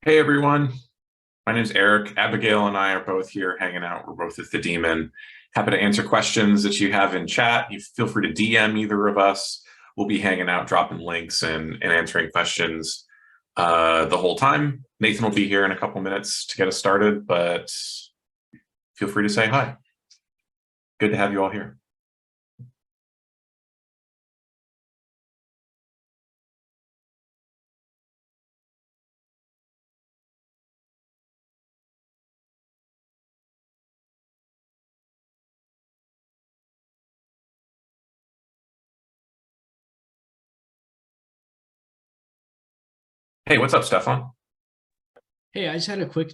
Hey everyone, my name's Eric. Abigail and I are both here hanging out. We're both at the Demon. Happy to answer questions that you have in chat. You feel free to DM either of us. We'll be hanging out, dropping links and answering questions the whole time. Nathan will be here in a couple minutes to get us started, but feel free to say hi. Good to have you all here. Hey, what's up, Stefan? Hey, I just had a quick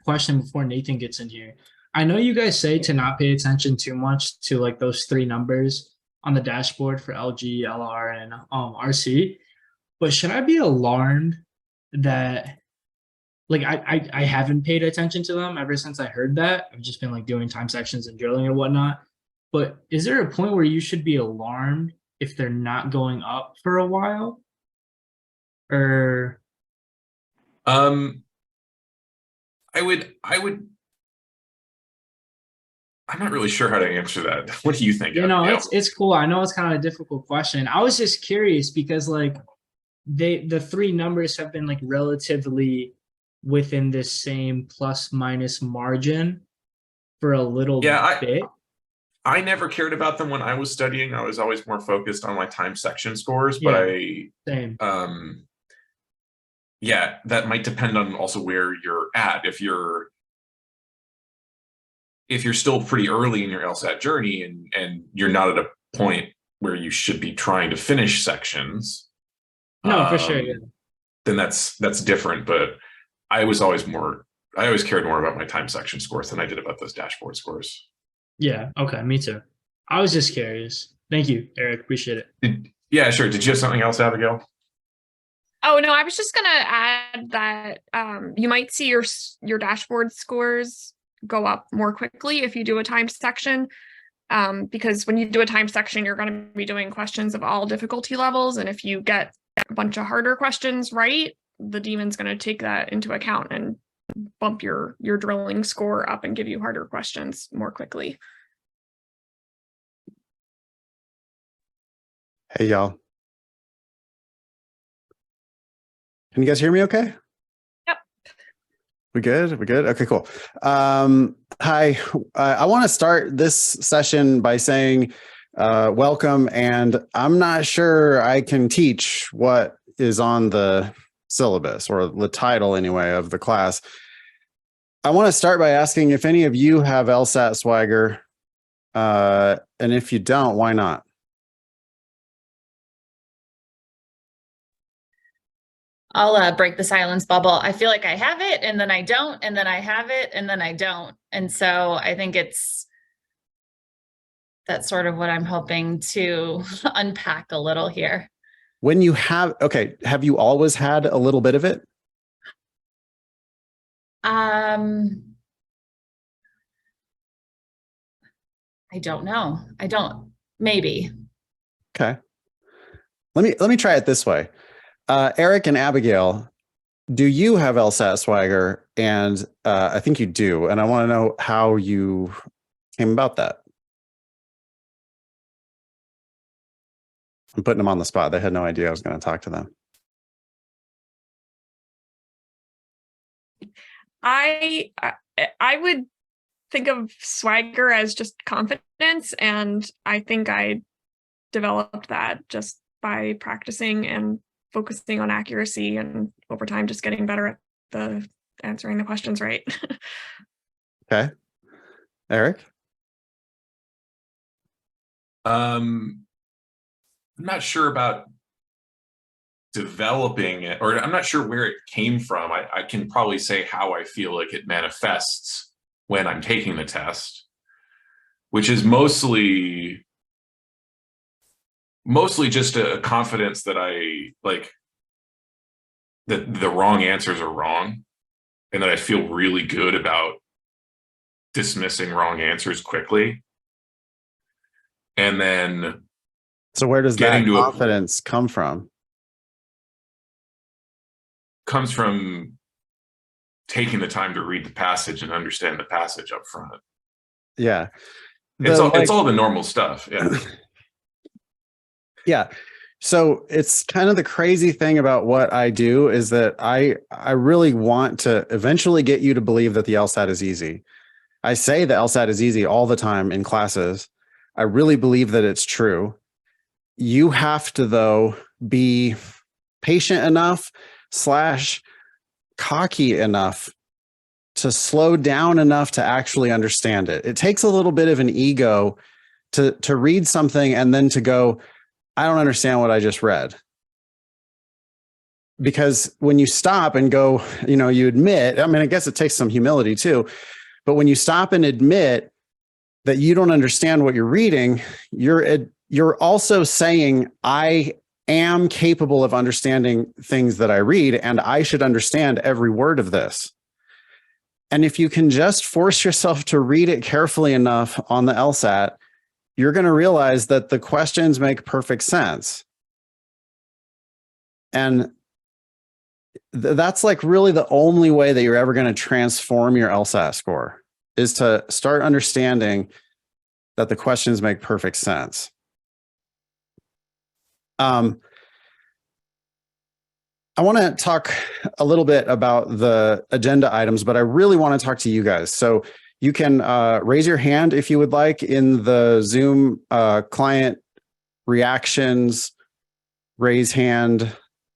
question before Nathan gets in here. I know you guys say to not pay attention too much to like those three numbers on the dashboard for LG, LR, and RC, but should I be alarmed that like I haven't paid attention to them ever since I heard that? I've just been like doing time sections and drilling and whatnot. But is there a point where you should be alarmed if they're not going up for a while? Or Um, I would, I'm not really sure how to answer that. What do you think, Abigail? it's cool. I know it's kind of a difficult question. I was just curious because like the three numbers have been like relatively within this same plus minus margin for a little Yeah, bit. I never cared about them when I was studying. I was always more focused on my time section scores, but Yeah, same. um, yeah, that might depend on also where you're at. If you're still pretty early in your LSAT journey and you're not at a point where you should be trying to finish sections, No, for sure. Yeah. um, then that's different. But I always cared more about my time section scores than I did about those dashboard scores. Yeah. Okay. Me too. I was just curious. Thank you, Eric. Appreciate it. Yeah, sure. Did you have something else, Abigail? Oh no, I was just gonna add that you might see your dashboard scores go up more quickly if you do a timed section. Because when you do a timed section, you're going to be doing questions of all difficulty levels, and if you get a bunch of harder questions right, the demon's going to take that into account and bump your drilling score up and give you harder questions more quickly. Hey, y'all. Can you guys hear me okay? Yep. We good? We good? Okay, cool. Hi, I want to start this session by saying welcome, and I'm not sure I can teach what is on the syllabus or the title anyway of the class. I want to start by asking if any of you have LSAT Swagger, and if you don't, why not? I'll break the silence bubble. I feel like I have it and then I don't, and then I have it and then I don't. And so I think that's sort of what I'm hoping to unpack a little here. When you have, okay, have you always had a little bit of it? I don't know. I don't, maybe. Okay. Let me try it this way. Eric and Abigail, do you have LSAT Swagger? And I think you do. And I want to know how you came about that. I'm putting them on the spot. They had no idea I was going to talk to them. I would think of Swagger as just confidence, and I think I developed that just by practicing and focusing on accuracy, and over time just getting better at answering the questions right. Okay. Eric? I'm not sure about developing it, or I'm not sure where it came from. I can probably say how I feel like it manifests when I'm taking the test, which is mostly just a confidence that I like that the wrong answers are wrong, and that I feel really good about dismissing wrong answers quickly. And then so where does that confidence come from? Comes from taking the time to read the passage and understand the passage up front. Yeah. It's all the normal stuff. Yeah. Yeah. So it's kind of the crazy thing about what I do is that I really want to eventually get you to believe that the LSAT is easy. I say the LSAT is easy all the time in classes. I really believe that it's true. You have to, though, be patient enough / cocky enough to slow down enough to actually understand it. It takes a little bit of an ego to read something and then to go, I don't understand what I just read. Because when you stop and go, you admit, I mean, I guess it takes some humility too, but when you stop and admit that you don't understand what you're reading, you're also saying, I am capable of understanding things that I read, and I should understand every word of this. And if you can just force yourself to read it carefully enough on the LSAT, you're going to realize that the questions make perfect sense. And that's like really the only way that you're ever going to transform your LSAT score, is to start understanding that the questions make perfect sense. I want to talk a little bit about the agenda items, but I really want to talk to you guys. So you can raise your hand if you would like in the Zoom client reactions, raise hand,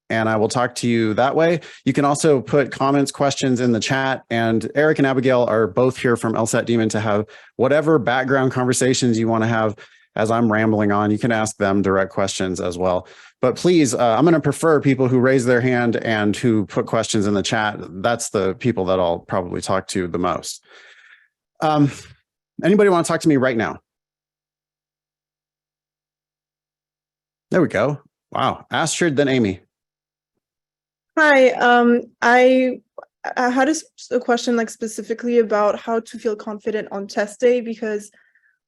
and I will talk to you that way. You can also put comments, questions in the chat, and Eric and Abigail are both here from LSAT Demon to have whatever background conversations you want to have as I'm rambling on. You can ask them direct questions as well. But please, I'm going to prefer people who raise their hand and who put questions in the chat. That's the people that I'll probably talk to the most. Anybody want to talk to me right now? There we go. Wow. Astrid, then Amy. Hi. I had a question like specifically about how to feel confident on test day, because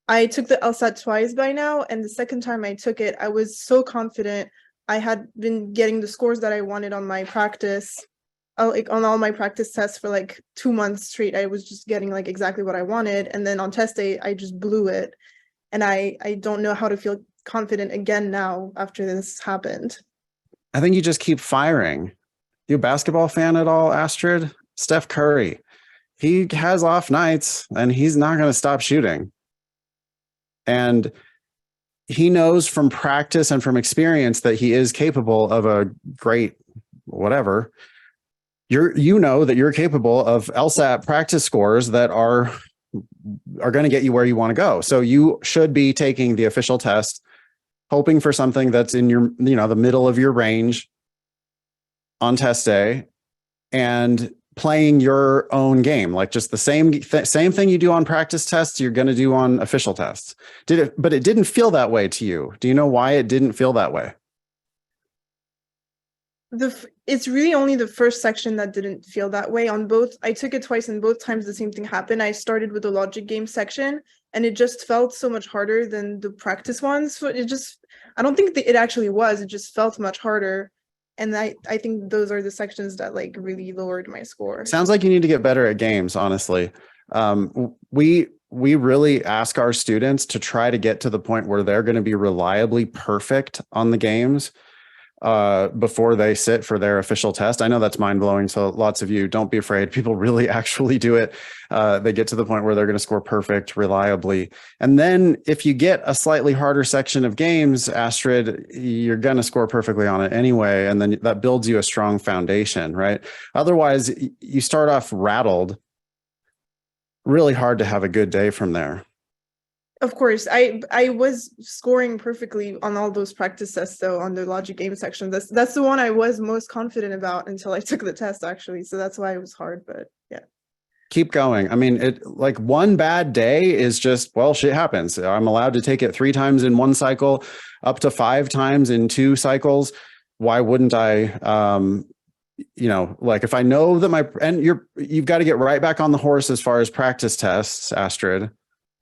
I took the LSAT twice by now, and the second time I took it, I was so confident. I had been getting the scores that I wanted on my practice, like on all my practice tests for like 2 months straight. I was just getting like exactly what I wanted, and then on test day, I just blew it. And I don't know how to feel confident again now after this happened. I think you just keep firing. You a basketball fan at all, Astrid? Steph Curry. He has off nights, and he's not going to stop shooting. And he knows from practice and from experience that he is capable of a great whatever. You know that you're capable of LSAT practice scores that are going to get you where you want to go. So you should be taking the official test, hoping for something that's in your, the middle of your range on test day, and playing your own game, like just the same thing you do on practice tests, you're going to do on official tests. But it didn't feel that way to you. Do you know why it didn't feel that way? It's really only the first section that didn't feel that way. On both, I took it twice, and both times the same thing happened. I started with the logic game section, and it just felt so much harder than the practice ones. So I don't think that it actually was. It just felt much harder. And I think those are the sections that like really lowered my score. Sounds like you need to get better at games, honestly. We really ask our students to try to get to the point where they're going to be reliably perfect on the games before they sit for their official test. I know that's mind-blowing, so lots of you, don't be afraid. People really actually do it. They get to the point where they're going to score perfect reliably. And then if you get a slightly harder section of games, Astrid, you're going to score perfectly on it anyway. And then that builds you a strong foundation, right? Otherwise, you start off rattled. Really hard to have a good day from there. Of course, I was scoring perfectly on all those practice tests, though, on the logic game section. That's the one I was most confident about until I took the test, actually. So that's why it was hard, but yeah. Keep going. I mean, it like one bad day is just, well, shit happens. I'm allowed to take it 3 times in one cycle, up to 5 times in 2 cycles. Why wouldn't I? Like if I know that you've got to get right back on the horse as far as practice tests, Astrid.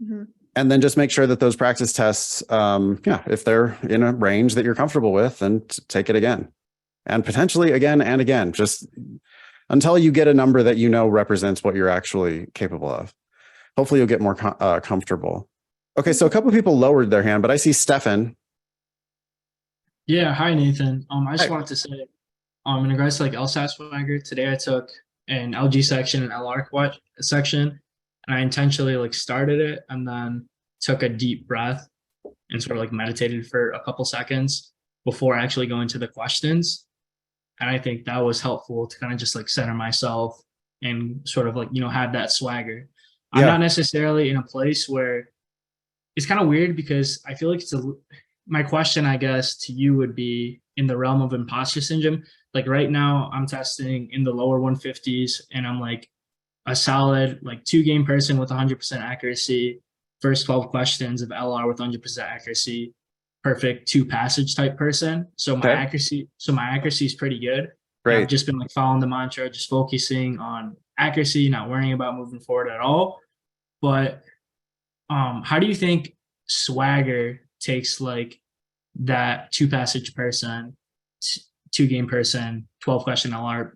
Mm-hmm. And then just make sure that those practice tests, if they're in a range that you're comfortable with, then take it again, and potentially again and again. Just until you get a number that you know represents what you're actually capable of. Hopefully you'll get more comfortable. Okay, so a couple of people lowered their hand, but I see Stefan. Yeah, hi Nathan. I just Hi. wanted to say, in regards to like LSAT Swagger, today I took an LG section and section, and I intentionally like started it and then took a deep breath and sort of like meditated for a couple seconds before actually going to the questions. And I think that was helpful to kind of just like center myself and sort of like, have that swagger. I'm Yeah. not necessarily in a place where it's kind of weird because I feel like my question, I guess, to you would be in the realm of imposter syndrome. Like right now, I'm testing in the lower 150s, and I'm like a solid like 2-game person with 100% accuracy. First 12 questions of LR with 100% accuracy. Perfect 2-passage type person. So my accuracy is pretty good. Great. I've just been like following the mantra, just focusing on accuracy, not worrying about moving forward at all. But how do you think Swagger takes like that 2-passage person, 2-game person, 12-question LR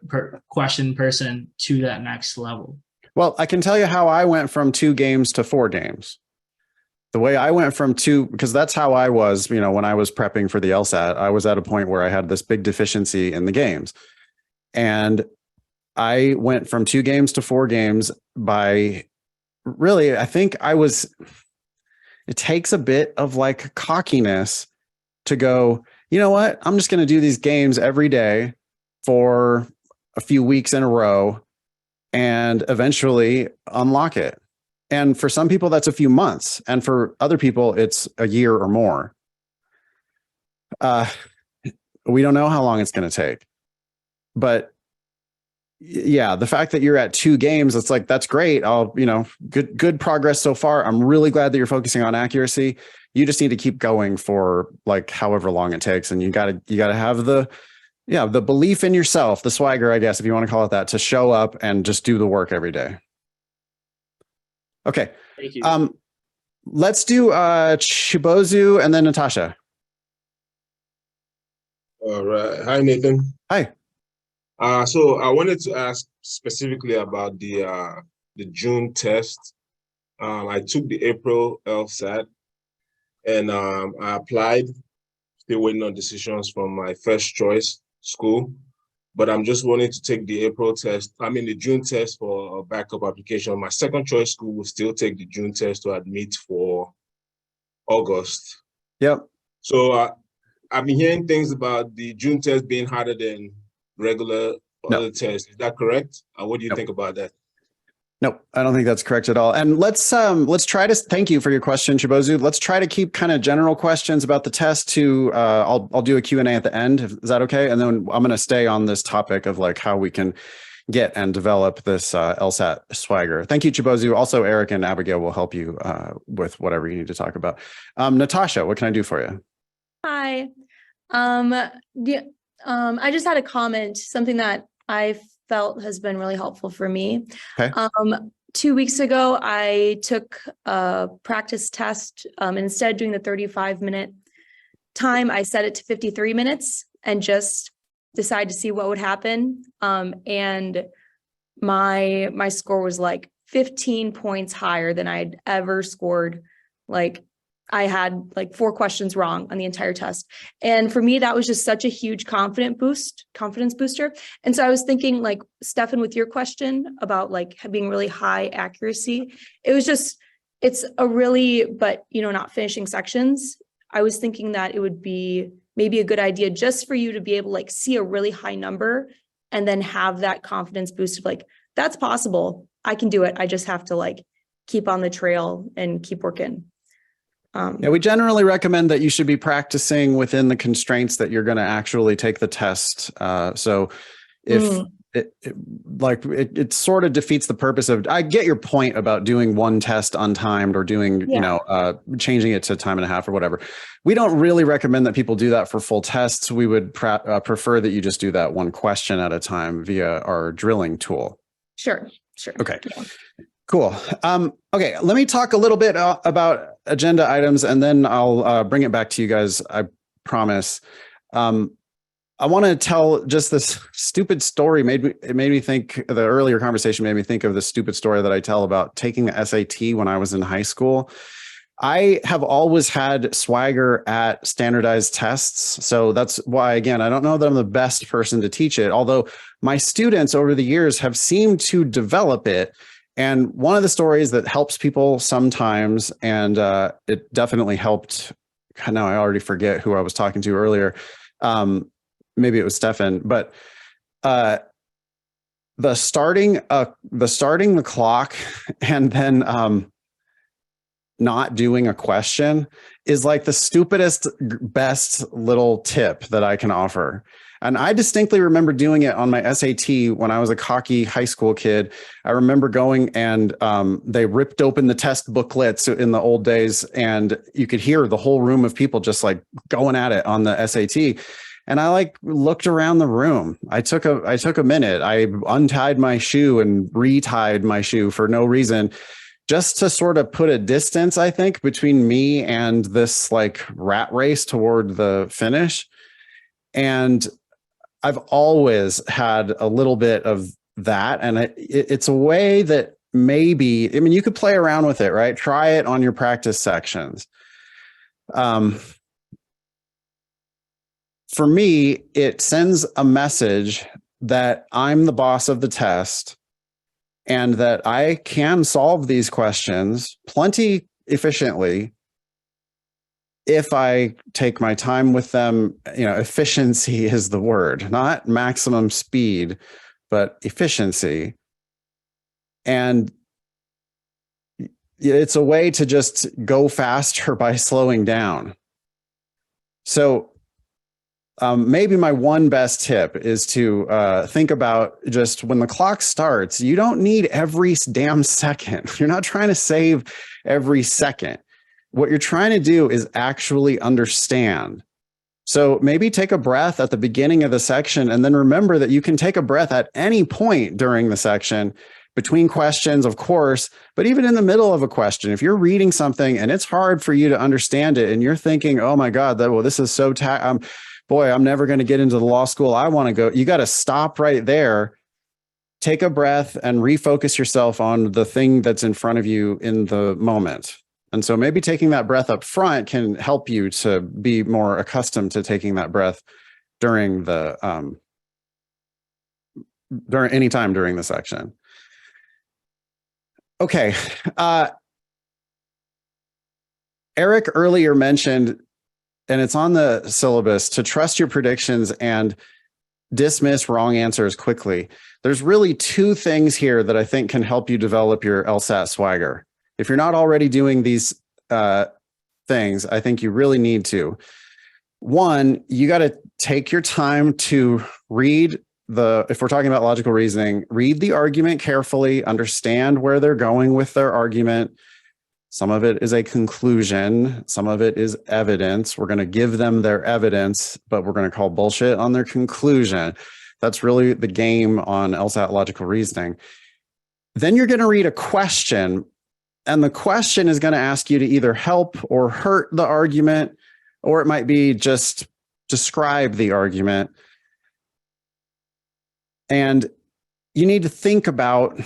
per question person to that next level? Well, I can tell you how I went from 2 games to 4 games. The way I went from 2, because that's how I was, when I was prepping for the LSAT, I was at a point where I had this big deficiency in the games. And I went from 2 games to 4 games by really, I think it takes a bit of like cockiness to go, you know what, I'm just going to do these games every day for a few weeks in a row and eventually unlock it. And for some people, that's a few months. And for other people, it's a year or more. We don't know how long it's going to take. But yeah, the fact that you're at 2 games, it's like, that's great. Good progress so far. I'm really glad that you're focusing on accuracy. You just need to keep going for like however long it takes. And you gotta have the belief in yourself, the swagger, I guess, if you want to call it that, to show up and just do the work every day. Okay. Thank you. Let's do Chibozu and then Natasha. All right. Hi, Nathan. Hi. So I wanted to ask specifically about the June test. I took the April LSAT and I applied. Still waiting on decisions from my first choice school, but I'm just wanting to take the the June test for a backup application. My second choice school will still take the June test to admit for August. Yep. So I've been hearing things about the June test being harder than regular other tests. Is that correct? What do you think about that? No, I don't think that's correct at all. And let's try to thank you for your question, Chibozu. Let's try to keep kind of general questions about the test to I'll do a Q&A at the end. Is that okay? And then I'm going to stay on this topic of like how we can get and develop this LSAT Swagger. Thank you, Chibozu. Also, Eric and Abigail will help you with whatever you need to talk about. Natasha, what can I do for you? Hi. I just had a comment, something that I felt has been really helpful for me. Okay. 2 weeks ago, I took a practice test. Instead of doing the 35-minute time, I set it to 53 minutes and just decided to see what would happen. And my score was like 15 points higher than I'd ever scored. Like I had like 4 questions wrong on the entire test. And for me, that was just such a huge confidence booster. And so I was thinking like, Stefan, with your question about like being really high accuracy, it's a really, but not finishing sections. I was thinking that it would be maybe a good idea just for you to be able to like see a really high number and then have that confidence boost of like, that's possible. I can do it. I just have to like keep on the trail and keep working. Yeah, we generally recommend that you should be practicing within the constraints that you're going to actually take the test. So if it sort of defeats the purpose of, I get your point about doing one test untimed or doing, changing it to time and a half or whatever. We don't really recommend that people do that for full tests. We would prefer that you just do that one question at a time via our drilling tool. Sure. Okay. Yeah. Cool. Okay, let me talk a little bit about agenda items, and then I'll bring it back to you guys, I promise. I want to tell just this stupid story. It made me think, the earlier conversation made me think of the stupid story that I tell about taking the SAT when I was in high school. I have always had swagger at standardized tests. So that's why, again, I don't know that I'm the best person to teach it, although my students over the years have seemed to develop it. And one of the stories that helps people sometimes, and it definitely helped, now I already forget who I was talking to earlier. Maybe it was Stefan, but the starting the clock and then not doing a question is like the stupidest, best little tip that I can offer. And I distinctly remember doing it on my SAT when I was a cocky high school kid. I remember going and they ripped open the test booklets in the old days, and you could hear the whole room of people just like going at it on the SAT. And I like looked around the room. I took a minute. I untied my shoe and retied my shoe for no reason, just to sort of put a distance, I think, between me and this like rat race toward the finish. And I've always had a little bit of that. And it's a way that maybe, I mean, you could play around with it, right? Try it on your practice sections. For me, it sends a message that I'm the boss of the test and that I can solve these questions plenty efficiently if I take my time with them. You know, efficiency is the word, not maximum speed, but efficiency. And it's a way to just go faster by slowing down. So maybe my one best tip is to think about, just when the clock starts, you don't need every damn second. You're not trying to save every second. What you're trying to do is actually understand. So maybe take a breath at the beginning of the section, and then remember that you can take a breath at any point during the section, between questions, of course, but even in the middle of a question. If you're reading something and it's hard for you to understand it and you're thinking, oh my God, this is so boy, I'm never going to get into the law school I want to go. You got to stop right there, take a breath, and refocus yourself on the thing that's in front of you in the moment. And so maybe taking that breath up front can help you to be more accustomed to taking that breath during any time during the section. Okay. Eric earlier mentioned, and it's on the syllabus, to trust your predictions and dismiss wrong answers quickly. There's really two things here that I think can help you develop your LSAT swagger. If you're not already doing these things, I think you really need to. One, you got to take your time to read if we're talking about logical reasoning, read the argument carefully, understand where they're going with their argument. Some of it is a conclusion. Some of it is evidence. We're going to give them their evidence, but we're going to call bullshit on their conclusion. That's really the game on LSAT logical reasoning. Then you're going to read a question, and the question is going to ask you to either help or hurt the argument, or it might be just describe the argument. And you need to think about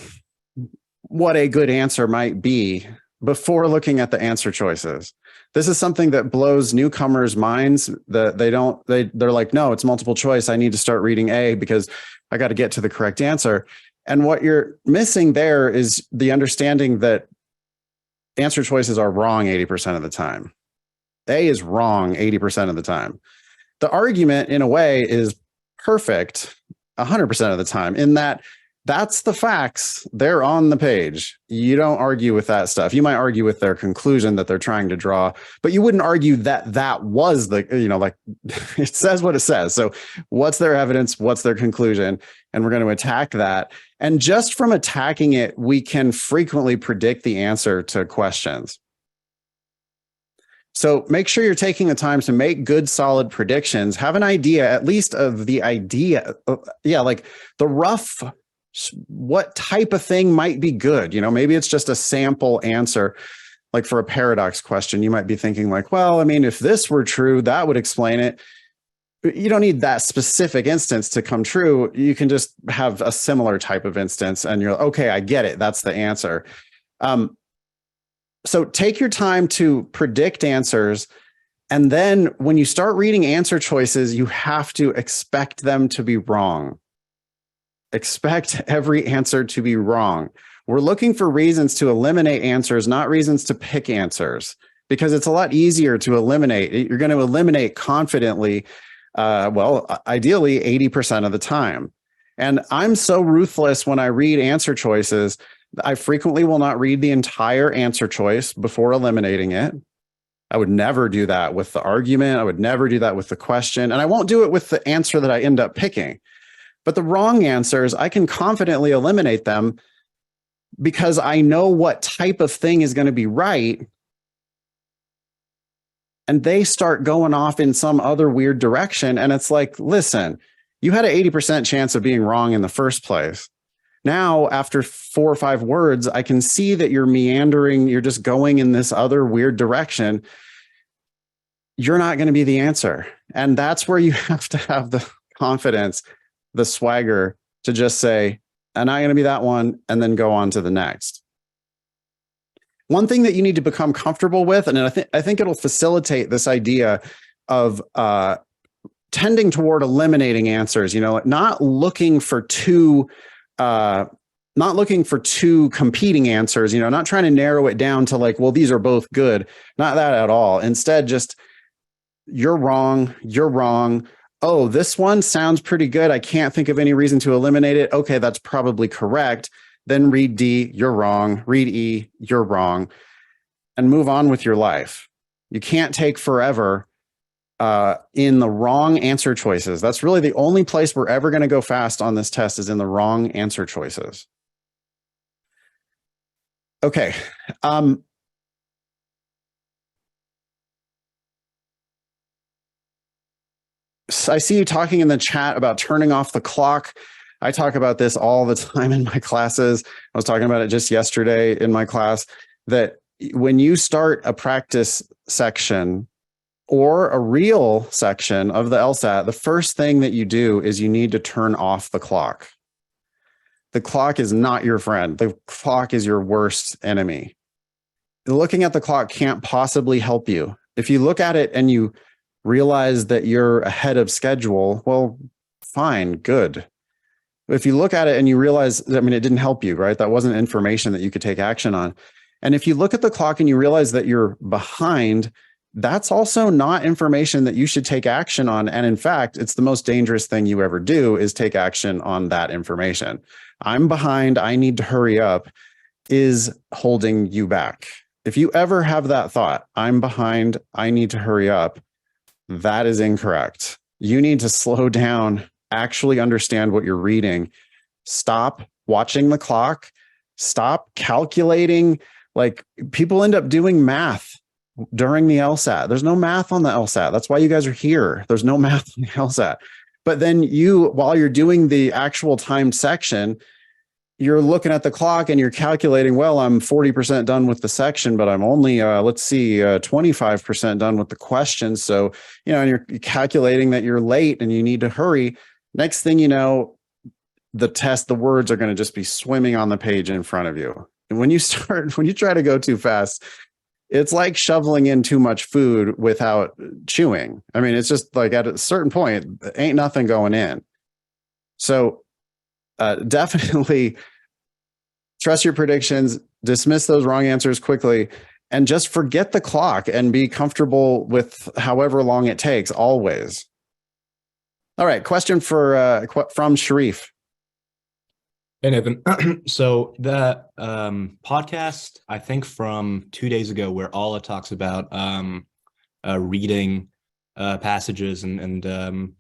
what a good answer might be before looking at the answer choices. This is something that blows newcomers' minds, that they're like, no, it's multiple choice. I need to start reading A because I got to get to the correct answer. And what you're missing there is the understanding that answer choices are wrong 80% of the time. A is wrong 80% of the time. The argument, in a way, is perfect 100% of the time, in that that's the facts. They're on the page. You don't argue with that stuff. You might argue with their conclusion that they're trying to draw, but you wouldn't argue that was the, like it says what it says. So what's their evidence? What's their conclusion? And we're going to attack that. And just from attacking it, we can frequently predict the answer to questions. So make sure you're taking the time to make good, solid predictions. Have an idea, at least of the idea. Like the rough, what type of thing might be good. Maybe it's just a sample answer. Like for a paradox question, you might be thinking like, well, I mean, if this were true, that would explain it. you don't need that specific instance to come true. You can just have a similar type of instance and you're okay, I get it. That's the answer. So take your time to predict answers. And then when you start reading answer choices, you have to expect them to be wrong. Expect every answer to be wrong. We're looking for reasons to eliminate answers, not reasons to pick answers, because it's a lot easier to eliminate. You're going to eliminate confidently, ideally 80% of the time. And I'm so ruthless when I read answer choices. I frequently will not read the entire answer choice before eliminating it. I would never do that with the argument. I would never do that with the question. And I won't do it with the answer that I end up picking. But the wrong answers, I can confidently eliminate them because I know what type of thing is going to be right. And they start going off in some other weird direction. And it's like, listen, you had an 80% chance of being wrong in the first place. Now, after 4 or 5 words, I can see that you're meandering. You're just going in this other weird direction. You're not going to be the answer. And that's where you have to have the confidence, the swagger to just say, I'm not going to be that one, and then go on to the next. One thing that you need to become comfortable with, and I think it'll facilitate this idea of tending toward eliminating answers, not looking for two competing answers, not trying to narrow it down to like, well, these are both good, not that at all. Instead, just you're wrong. Oh, this one sounds pretty good. I can't think of any reason to eliminate it. Okay, that's probably correct. Then read D, you're wrong. Read E, you're wrong. And move on with your life. You can't take forever in the wrong answer choices. That's really the only place we're ever going to go fast on this test is in the wrong answer choices. Okay. I see you talking in the chat about turning off the clock. I talk about this all the time in my classes. I was talking about it just yesterday in my class, that when you start a practice section or a real section of the LSAT, the first thing that you do is you need to turn off the clock. The clock is not your friend. The clock is your worst enemy. Looking at the clock can't possibly help you. If you look at it and you realize that you're ahead of schedule, well, fine, good. If you look at it and you realize, it didn't help you, right? That wasn't information that you could take action on. And if you look at the clock and you realize that you're behind, that's also not information that you should take action on. And in fact, it's the most dangerous thing you ever do is take action on that information. I'm behind, I need to hurry up, is holding you back. If you ever have that thought, I'm behind, I need to hurry up, that is incorrect. You need to slow down, actually understand what you're reading. Stop watching the clock. Stop calculating. Like, people end up doing math during the LSAT. There's no math on the LSAT. That's why you guys are here. There's no math on the LSAT. But then while you're doing the actual timed section, you're looking at the clock and you're calculating, well, I'm 40% done with the section, but I'm only, 25% done with the question. So, and you're calculating that you're late and you need to hurry. Next thing you know, the words are going to just be swimming on the page in front of you. And when you try to go too fast, it's like shoveling in too much food without chewing. It's just like at a certain point, ain't nothing going in. So definitely trust your predictions, dismiss those wrong answers quickly, and just forget the clock and be comfortable with however long it takes, always. All right, question from Sharif. Hey, Nathan. So the podcast, I think from 2 days ago, where Alla talks about reading passages and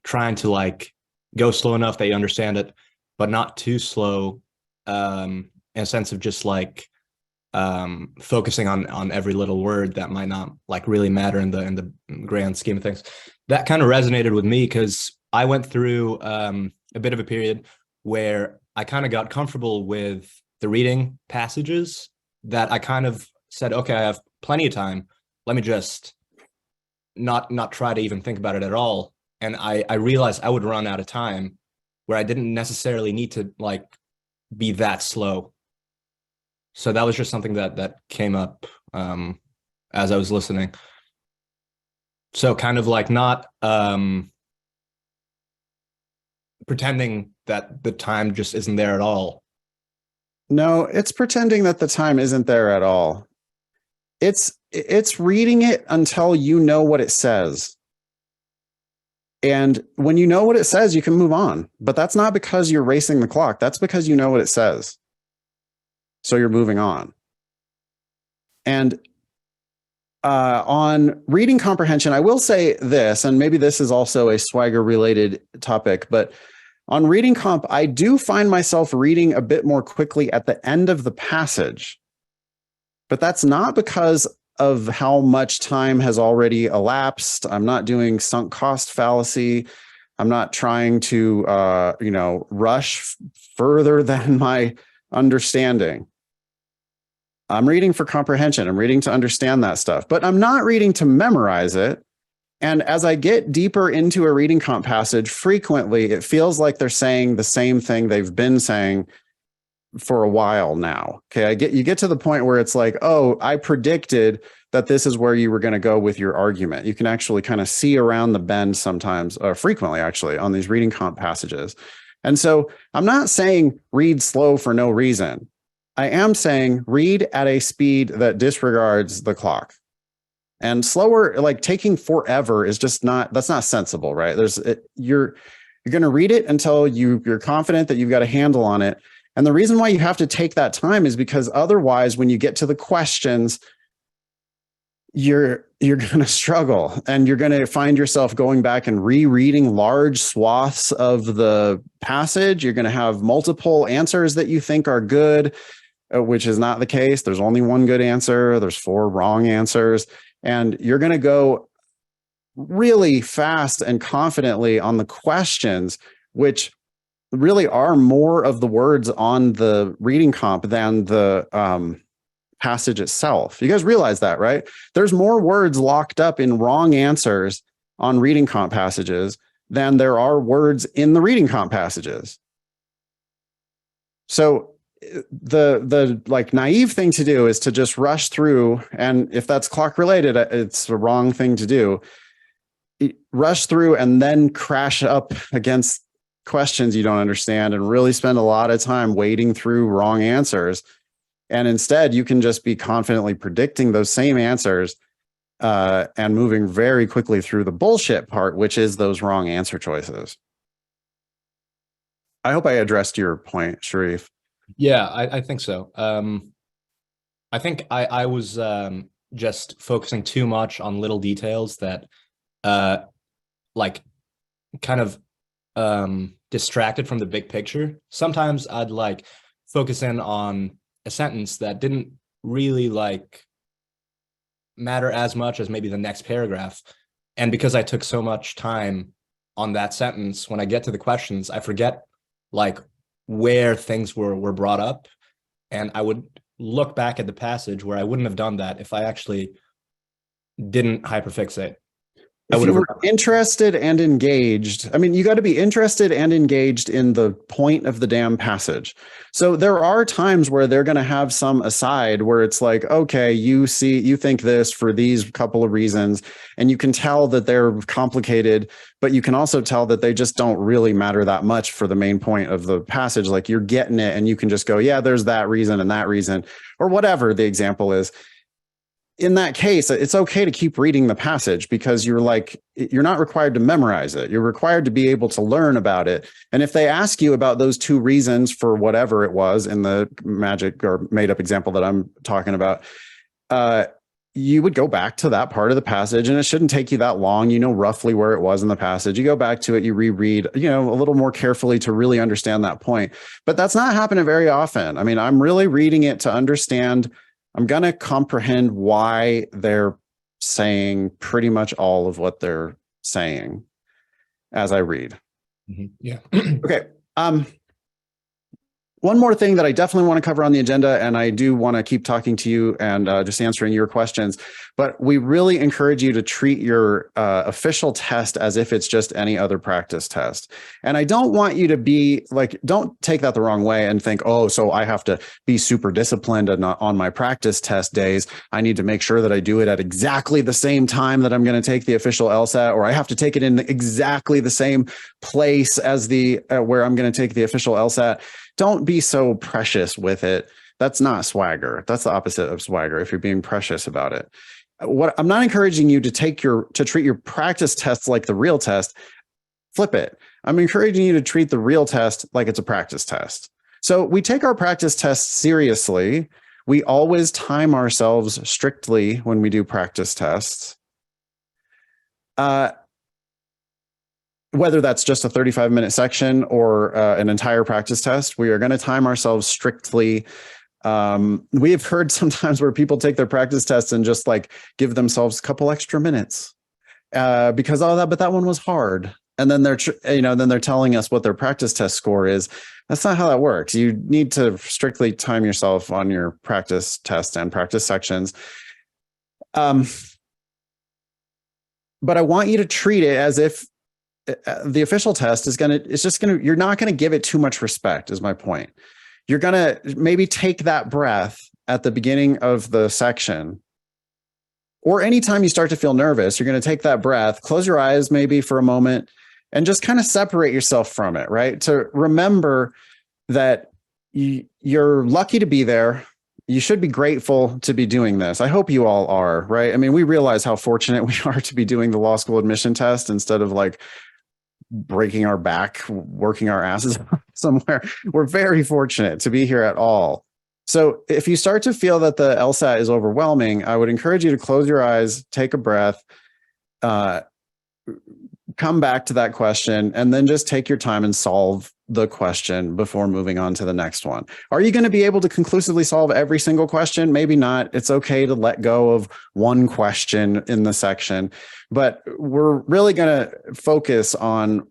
trying to like go slow enough that you understand it, but not too slow, in a sense of just like focusing on every little word that might not like really matter in the grand scheme of things. That kind of resonated with me because I went through a bit of a period where I kind of got comfortable with the reading passages that I kind of said, okay, I have plenty of time. Let me just not try to even think about it at all. And I realized I would run out of time where I didn't necessarily need to like be that slow. So that was just something that came up as I was listening. So kind of like not pretending that the time just isn't there at all. No, it's pretending that the time isn't there at all. It's reading it until you know what it says. And when you know what it says, you can move on. But that's not because you're racing the clock. That's because you know what it says. So you're moving on. And on reading comprehension, I will say this, and maybe this is also a Swagger related topic, but on reading comp, I do find myself reading a bit more quickly at the end of the passage. But that's not because of how much time has already elapsed. I'm not doing sunk cost fallacy. I'm not trying to, rush further than my understanding. I'm reading for comprehension. I'm reading to understand that stuff, but I'm not reading to memorize it. And as I get deeper into a reading comp passage, frequently it feels like they're saying the same thing they've been saying for a while now. Okay, you get to the point where it's like, oh, I predicted that this is where you were going to go with your argument. You can actually kind of see around the bend sometimes, frequently actually, on these reading comp passages. And so I'm not saying read slow for no reason. I am saying read at a speed that disregards the clock. And slower, like taking forever is just that's not sensible, right? You're going to read it until you're confident that you've got a handle on it. And the reason why you have to take that time is because otherwise, when you get to the questions, you're going to struggle and you're going to find yourself going back and rereading large swaths of the passage. You're going to have multiple answers that you think are good, which is not the case. There's only one good answer. There's 4 wrong answers. And you're going to go really fast and confidently on the questions, which really are more of the words on the reading comp than the passage itself. You guys realize that, right? There's more words locked up in wrong answers on reading comp passages than there are words in the reading comp passages. So the like naive thing to do is to just rush through, and if that's clock related, it's the wrong thing to do. Rush through and then crash up against questions you don't understand and really spend a lot of time wading through wrong answers. And instead, you can just be confidently predicting those same answers and moving very quickly through the bullshit part, which is those wrong answer choices. I hope I addressed your point, Sharif. Yeah, I think so. I think I was just focusing too much on little details that like kind of distracted from the big picture. Sometimes I'd like focus in on a sentence that didn't really like matter as much as maybe the next paragraph. And because I took so much time on that sentence, when I get to the questions, I forget like where things were brought up. And I would look back at the passage where I wouldn't have done that if I actually didn't hyperfixate. If you were interested and engaged, I mean, you got to be interested and engaged in the point of the damn passage. So there are times where they're going to have some aside where it's like, okay, you think this for these couple of reasons, and you can tell that they're complicated, but you can also tell that they just don't really matter that much for the main point of the passage. Like you're getting it and you can just go, yeah, there's that reason and that reason, or whatever the example is. In that case, it's okay to keep reading the passage because you're not required to memorize it. You're required to be able to learn about it. And if they ask you about those 2 reasons for whatever it was in the magic or made up example that I'm talking about, you would go back to that part of the passage, and it shouldn't take you that long. You know roughly where it was in the passage. You go back to it, you reread, a little more carefully to really understand that point. But that's not happening very often. I mean, I'm really reading it to understand. I'm going to comprehend why they're saying pretty much all of what they're saying as I read. Mm-hmm. Yeah. Okay. one more thing that I definitely want to cover on the agenda, and I do want to keep talking to you and just answering your questions, but we really encourage you to treat your official test as if it's just any other practice test. And I don't want you to be like, don't take that the wrong way and think, oh, so I have to be super disciplined and on my practice test days. I need to make sure that I do it at exactly the same time that I'm going to take the official LSAT, or I have to take it in exactly the same place as the where I'm going to take the official LSAT. Don't be so precious with it. That's not swagger. That's the opposite of swagger if you're being precious about it. What I'm not encouraging you to treat your practice tests like the real test. Flip it. I'm encouraging you to treat the real test like it's a practice test. So we take our practice tests seriously. We always time ourselves strictly when we do practice tests. Whether that's just a 35-minute section or an entire practice test, we are going to time ourselves strictly. We have heard sometimes where people take their practice tests and just like give themselves a couple extra minutes because but that one was hard. And then they're telling us what their practice test score is. That's not how that works. You need to strictly time yourself on your practice test and practice sections. But I want you to treat it as if the official test you're not going to give it too much respect, is my point. You're going to maybe take that breath at the beginning of the section, or anytime you start to feel nervous, you're going to take that breath, close your eyes maybe for a moment, and just kind of separate yourself from it, right? To remember that you're lucky to be there. You should be grateful to be doing this. I hope you all are, right? I mean, we realize how fortunate we are to be doing the law school admission test instead of like breaking our back, working our asses somewhere. We're very fortunate to be here at all. So if you start to feel that the LSAT is overwhelming, I would encourage you to close your eyes, take a breath, come back to that question, and then just take your time and solve the question before moving on to the next one. Are you going to be able to conclusively solve every single question? Maybe not. It's okay to let go of one question in the section, but we're really going to focus on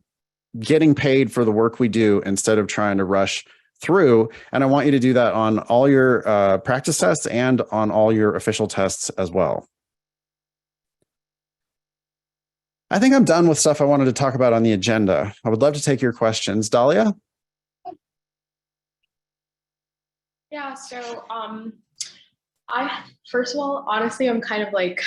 getting paid for the work we do instead of trying to rush through. And I want you to do that on all your practice tests and on all your official tests as well. I think I'm done with stuff I wanted to talk about on the agenda. I would love to take your questions. Dahlia? Yeah, so first of all, honestly, I'm kind of like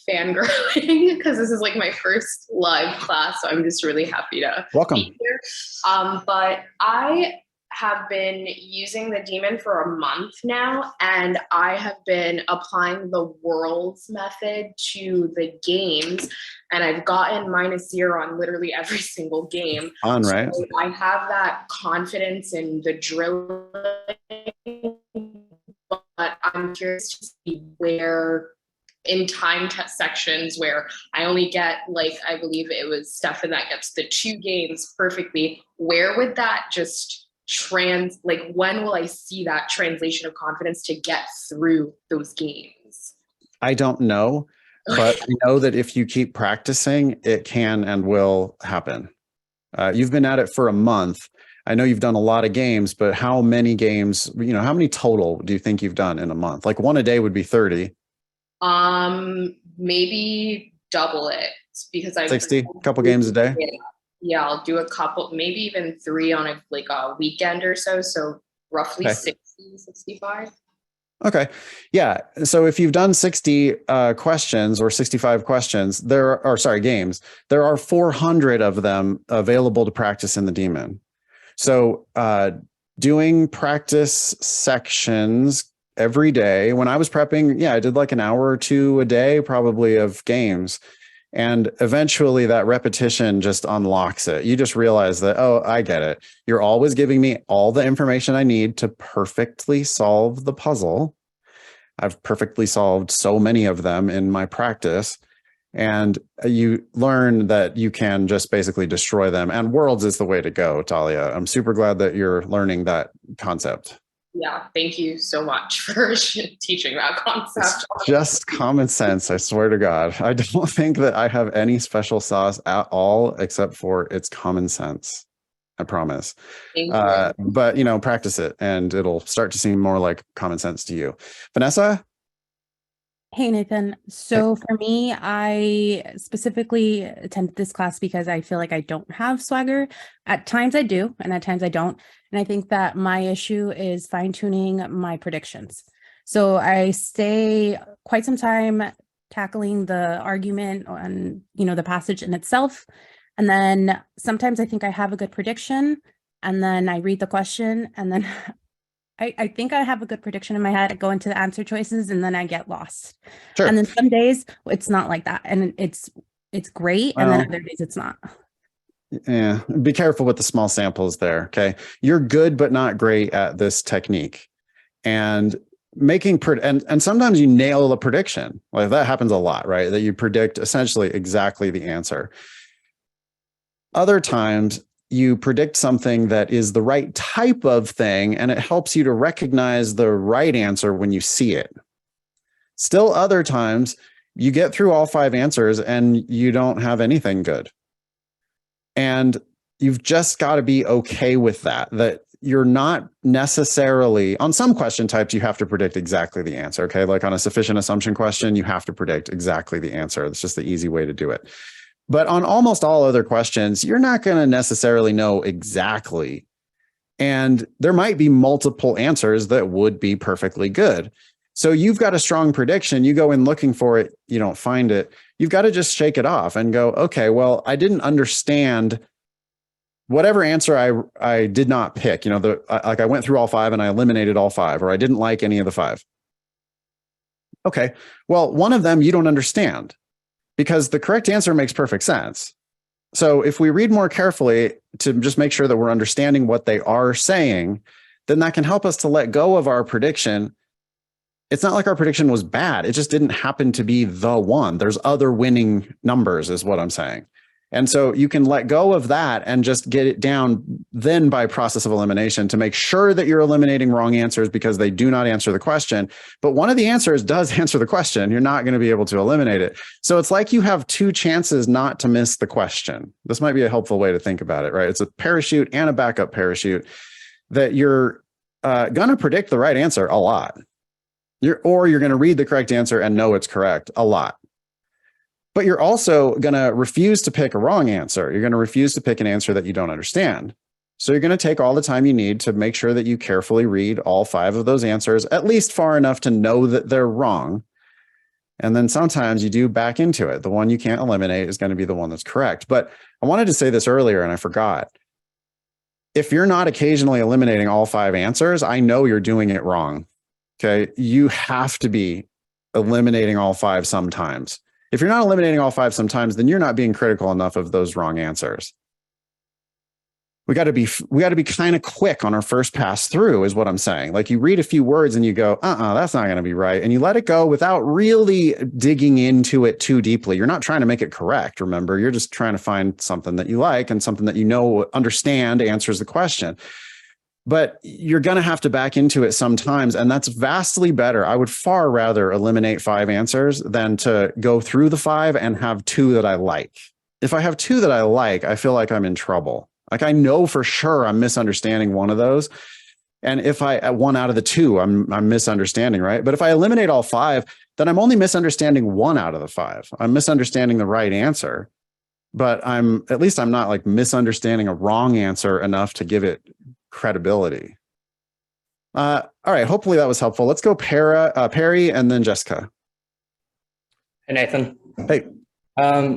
fangirling because this is like my first live class, so I'm just really happy to be here. But I have been using the Demon for a month now, and I have been applying the worlds method to the games, and I've gotten -0 on literally every single game. Right. So I have that confidence in the drilling, but I'm curious to see where in time test sections where I only get, like, I believe it was Stefan that gets the 2 games perfectly, where would that just when will I see that translation of confidence to get through those games? I don't know, but I know that if you keep practicing, it can and will happen. You've been at it for a month. I know you've done a lot of games, but how many games, how many total do you think you've done in a month? Like one a day would be 30. Maybe double it because I 60, a couple games a day. Yeah, I'll do a couple, maybe even 3 on a weekend or so. So roughly 60, 65. Okay. Yeah. So if you've done 60 questions or 65 questions, games, there are 400 of them available to practice in the Demon. So doing practice sections every day. When I was prepping, I did like an hour or 2 a day, probably, of games. And eventually that repetition just unlocks it. You just realize that, oh, I get it. You're always giving me all the information I need to perfectly solve the puzzle. I've perfectly solved so many of them in my practice. And you learn that you can just basically destroy them. And worlds is the way to go, Talia. I'm super glad that you're learning that concept. Yeah, thank you so much for teaching that concept. It's just common sense, I swear to God. I don't think that I have any special sauce at all, except for it's common sense. I promise. Thank you. But, you know, practice it and it'll start to seem more like common sense to you. Vanessa? Hey, Nathan. So for me, I specifically attended this class because I feel like I don't have swagger. At times I do, and at times I don't. And I think that my issue is fine-tuning my predictions. So I stay quite some time tackling the argument on, you know, the passage in itself. And then sometimes I think I have a good prediction, and then I read the question, and then I think I have a good prediction in my head. I go into the answer choices and then I get lost. Sure. And then some days it's not like that. And it's great. And then other days it's not. Yeah. Be careful with the small samples there. Okay. You're good, but not great at this technique. And making, and sometimes you nail a prediction. Like that happens a lot, right? That you predict essentially exactly the answer. Other times, you predict something that is the right type of thing, and it helps you to recognize the right answer when you see it. Still other times, you get through all 5 answers and you don't have anything good. And you've just got to be okay with that, that you're not necessarily, on some question types, you have to predict exactly the answer, okay? Like on a sufficient assumption question, you have to predict exactly the answer. It's just the easy way to do it. But on almost all other questions, you're not going to necessarily know exactly. And there might be multiple answers that would be perfectly good. So you've got a strong prediction. You go in looking for it. You don't find it. You've got to just shake it off and go, okay, well, I didn't understand whatever answer I did not pick. You know, like I went through all 5 and I eliminated all 5, or I didn't like any of the 5. Okay, well, one of them you don't understand, because the correct answer makes perfect sense. So if we read more carefully to just make sure that we're understanding what they are saying, then that can help us to let go of our prediction. It's not like our prediction was bad. It just didn't happen to be the one. There's other winning numbers is what I'm saying. And so you can let go of that and just get it down then by process of elimination to make sure that you're eliminating wrong answers because they do not answer the question. But one of the answers does answer the question. You're not going to be able to eliminate it. So it's like you have 2 chances not to miss the question. This might be a helpful way to think about it, right? It's a parachute and a backup parachute that you're going to predict the right answer a lot. Or you're going to read the correct answer and know it's correct a lot. But you're also going to refuse to pick a wrong answer. You're going to refuse to pick an answer that you don't understand. So you're going to take all the time you need to make sure that you carefully read all 5 of those answers, at least far enough to know that they're wrong. And then sometimes you do back into it. The one you can't eliminate is going to be the one that's correct. But I wanted to say this earlier and I forgot. If you're not occasionally eliminating all 5 answers, I know you're doing it wrong. Okay. You have to be eliminating all 5 sometimes. If you're not eliminating all 5 sometimes, then you're not being critical enough of those wrong answers. We got to be kind of quick on our first pass through is what I'm saying. Like you read a few words and you go, that's not going to be right. And you let it go without really digging into it too deeply. You're not trying to make it correct. Remember, you're just trying to find something that you like and something that you know, understand, answers the question. But you're going to have to back into it sometimes, and that's vastly better. I would far rather eliminate 5 answers than to go through the 5 and have 2 that I like. If I have 2 that I like, I feel like I'm in trouble. Like I know for sure I'm misunderstanding one of those. And if at 1 out of the 2, I'm misunderstanding, right? But if I eliminate all 5, then I'm only misunderstanding 1 out of the 5. I'm misunderstanding the right answer, but at least I'm not like misunderstanding a wrong answer enough to give it credibility. All right. Hopefully that was helpful. Let's go Perry and then Jessica. Hey, Nathan. Hey.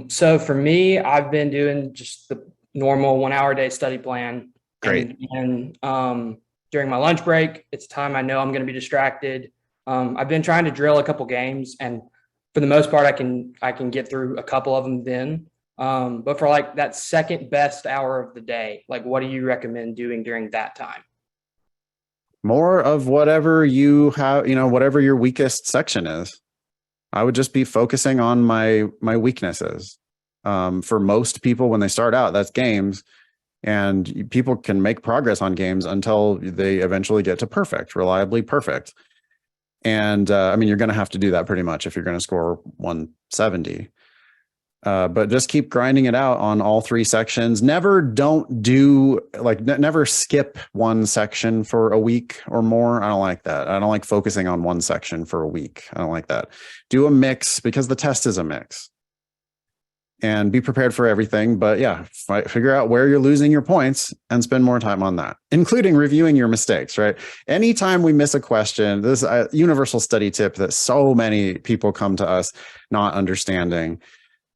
So for me, I've been doing just the normal 1 hour a day study plan. Great. And during my lunch break, it's time I know I'm going to be distracted. I've been trying to drill a couple games, and for the most part, I can get through a couple of them then. But for like that second best hour of the day, like what do you recommend doing during that time? More of whatever you have, whatever your weakest section is. I would just be focusing on my weaknesses. For most people, when they start out, that's games, and people can make progress on games until they eventually get to perfect, reliably perfect. And you're going to have to do that pretty much if you're going to score 170. But just keep grinding it out on all 3 sections. Never skip one section for a week or more. I don't like that. I don't like focusing on one section for a week. I don't like that. Do a mix because the test is a mix. And be prepared for everything. But yeah, figure out where you're losing your points and spend more time on that, including reviewing your mistakes, right? Anytime we miss a question, this is a universal study tip that so many people come to us not understanding.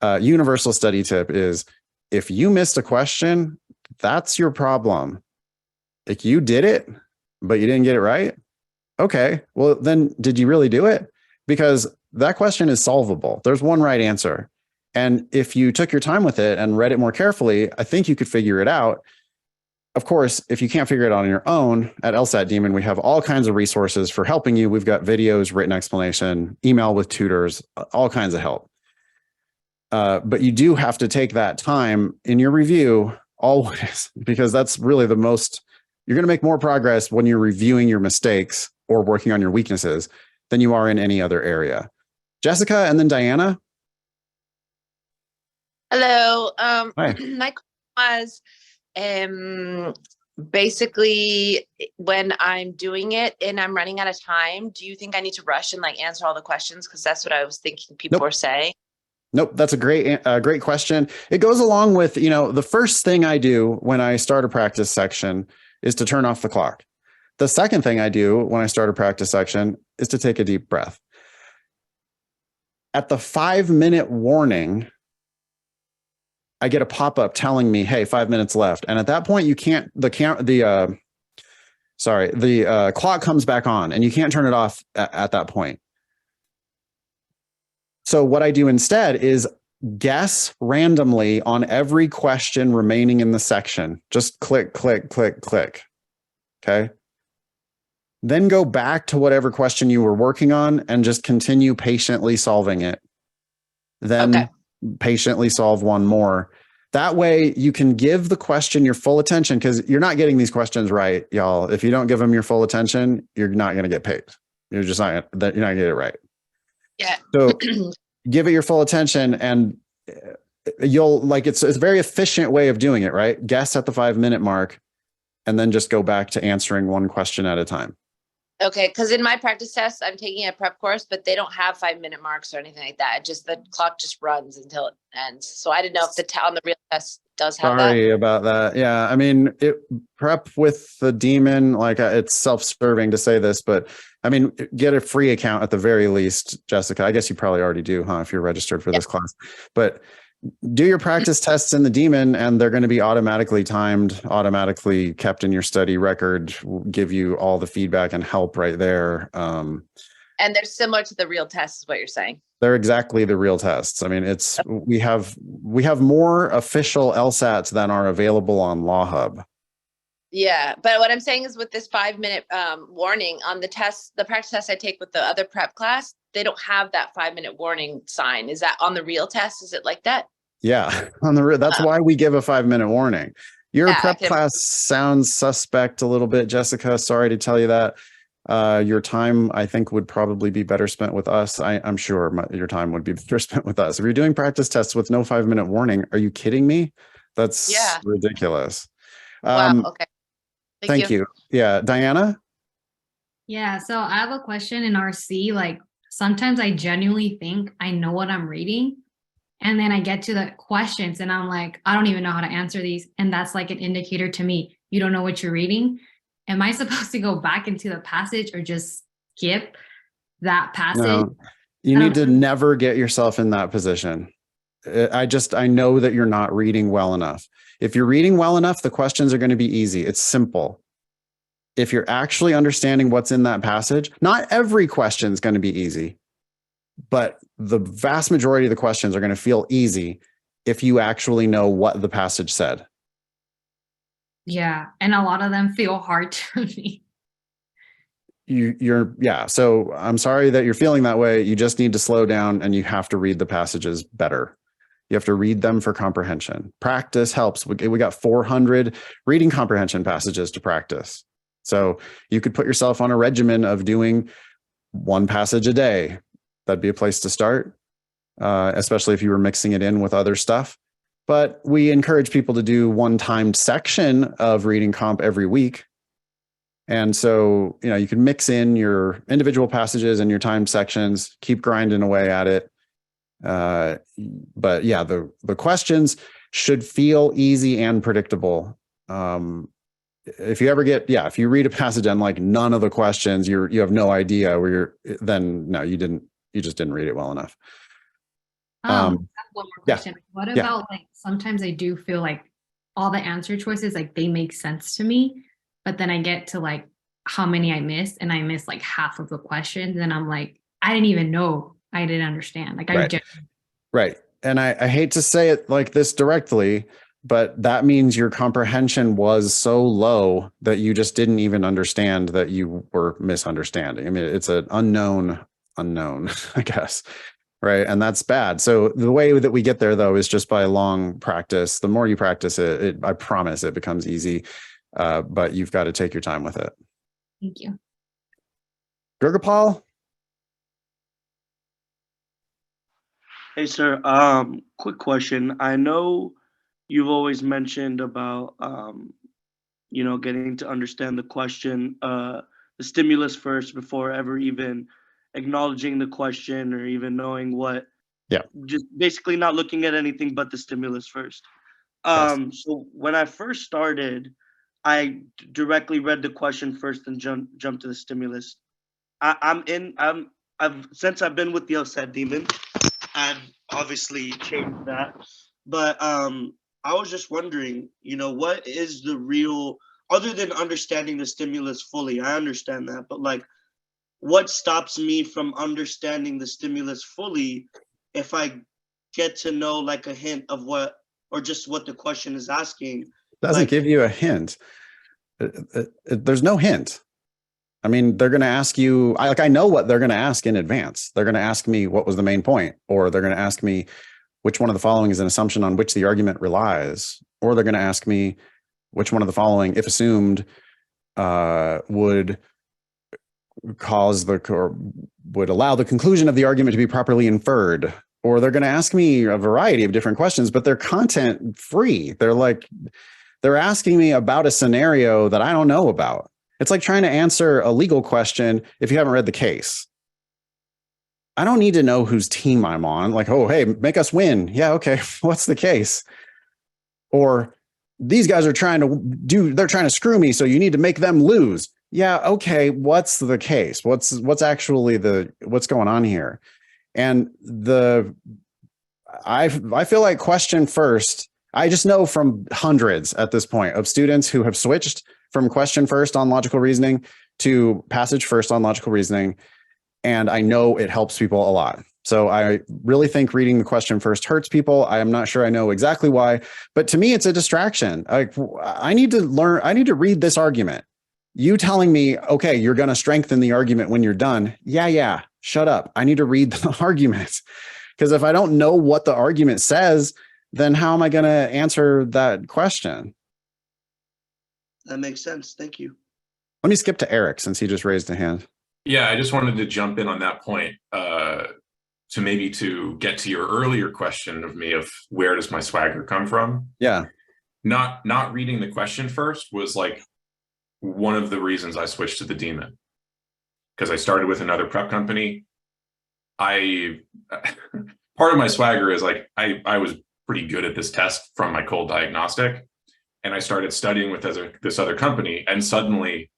Universal study tip is, if you missed a question, that's your problem. If you did it, but you didn't get it right, okay, well then did you really do it? Because that question is solvable. There's one right answer. And if you took your time with it and read it more carefully, I think you could figure it out. Of course, if you can't figure it out on your own, at LSAT Demon, we have all kinds of resources for helping you. We've got videos, written explanation, email with tutors, all kinds of help. But you do have to take that time in your review always, because that's really the most, you're going to make more progress when you're reviewing your mistakes or working on your weaknesses than you are in any other area. Jessica and then Diana. Hello. Hi. My question was, basically, when I'm doing it and I'm running out of time, do you think I need to rush and like answer all the questions? Because that's what I was thinking people were saying. Nope, that's a great question. It goes along with, the first thing I do when I start a practice section is to turn off the clock. The second thing I do when I start a practice section is to take a deep breath. At the 5-minute warning, I get a pop-up telling me, hey, 5 minutes left. And at that point, you can't, the clock comes back on and you can't turn it off at that point. So what I do instead is guess randomly on every question remaining in the section. Just click, click, click, click. Okay. Then go back to whatever question you were working on and just continue patiently solving it. Then patiently solve one more. That way you can give the question your full attention, because you're not getting these questions right, y'all. If you don't give them your full attention, you're not going to get paid. You're not going to get it right. Yeah. So give it your full attention, and you'll it's a very efficient way of doing it, right? Guess at the 5-minute mark and then just go back to answering one question at a time. Okay, because in my practice test, I'm taking a prep course, but they don't have 5-minute marks or anything like that. The clock just runs until it ends. So I didn't know if on the real test does have that. Sorry about that. Yeah, I mean, prep with the Demon, it's self-serving to say this, but I mean, get a free account at the very least, Jessica. I guess you probably already do, huh? If you're registered for this class, but do your practice tests in the Demon, and they're going to be automatically timed, automatically kept in your study record, give you all the feedback and help right there. And they're similar to the real test is what you're saying. They're exactly the real tests. I mean, we have more official LSATs than are available on Law Hub. Yeah, but what I'm saying is with this 5-minute warning on the test, the practice test I take with the other prep class, they don't have that 5-minute warning sign. Is that on the real test? Is it like that? Yeah, that's why we give a 5-minute warning. Your prep class sounds suspect a little bit, Jessica. Sorry to tell you that. Your time, I think, would probably be better spent with us. I'm sure your time would be better spent with us. If you're doing practice tests with no 5-minute warning, are you kidding me? That's ridiculous. Wow. Okay. Thank you. Yeah, Diana? Yeah, so I have a question in RC. Sometimes I genuinely think I know what I'm reading, and then I get to the questions and I'm like, I don't even know how to answer these. And that's like an indicator to me. You don't know what you're reading. Am I supposed to go back into the passage or just skip that passage? No, you need to never get yourself in that position. I know that you're not reading well enough. If you're reading well enough, the questions are going to be easy. It's simple. If you're actually understanding what's in that passage, not every question is going to be easy, but the vast majority of the questions are going to feel easy if you actually know what the passage said. Yeah, and a lot of them feel hard to me. So I'm sorry that you're feeling that way. You just need to slow down, and you have to read the passages better. You have to read them for comprehension. Practice helps. We got 400 reading comprehension passages to practice. So you could put yourself on a regimen of doing one passage a day. That'd be a place to start. especially if you were mixing it in with other stuff. But we encourage people to do one timed section of reading comp every week. And so, you can mix in your individual passages and your timed sections, keep grinding away at it. But yeah, the questions should feel easy and predictable. If you read a passage and like none of the questions, you have no idea then no, you just didn't read it well enough. I have one more question. What Yeah. about like sometimes I do feel like all the answer choices, like they make sense to me, but then I get to like how many I missed and I missed like half of the questions and I'm like, I didn't even know I didn't understand. Like Right. And I hate to say it like this directly, but that means your comprehension was so low that you just didn't even understand that you were misunderstanding. I mean, it's an unknown, I guess. Right. And that's bad. So the way that we get there, though, is just by long practice. The more you practice it, I promise it becomes easy. But you've got to take your time with it. Thank you. Gurgopal? Hey, sir. Quick question. I know you've always mentioned about, getting to understand the question, the stimulus first before ever even acknowledging the question or even knowing what. Yeah. Just basically not looking at anything but the stimulus first. So when I first started, I directly read the question first and jumped to the stimulus. Since I've been with the LSAT Demon, I've obviously changed that. But I was just wondering, what is the real, other than understanding the stimulus fully, I understand that, but like, what stops me from understanding the stimulus fully if I get to know like a hint of what, or just what the question is asking? Doesn't give you a hint. There's no hint. I mean, they're going to ask you, I know what they're going to ask in advance. They're going to ask me what was the main point, or they're going to ask me which one of the following is an assumption on which the argument relies, or they're going to ask me which one of the following, if assumed, would allow the conclusion of the argument to be properly inferred. Or they're going to ask me a variety of different questions, but they're content free. They're asking me about a scenario that I don't know about. It's like trying to answer a legal question if you haven't read the case. I don't need to know whose team I'm on. Like, oh, hey, make us win. Yeah, okay. What's the case? Or these guys are they're trying to screw me, so you need to make them lose. Yeah, okay. What's the case? What's going on here? And I feel like question first. I just know from hundreds at this point of students who have switched from question first on logical reasoning to passage first on logical reasoning. And I know it helps people a lot. So I really think reading the question first hurts people. I am not sure I know exactly why, but to me, it's a distraction. Like, I need to read this argument. You telling me, okay, you're going to strengthen the argument when you're done. Yeah. Shut up. I need to read the argument. Because if I don't know what the argument says, then how am I going to answer that question? That makes sense. Thank you. Let me skip to Eric since he just raised a hand. Yeah, I just wanted to jump in on that point to get to your earlier question of me of where does my swagger come from? Yeah. Not reading the question first was like one of the reasons I switched to the Demon, because I started with another prep company. Part of my swagger is like I was pretty good at this test from my cold diagnostic, and I started studying with this other company, and suddenly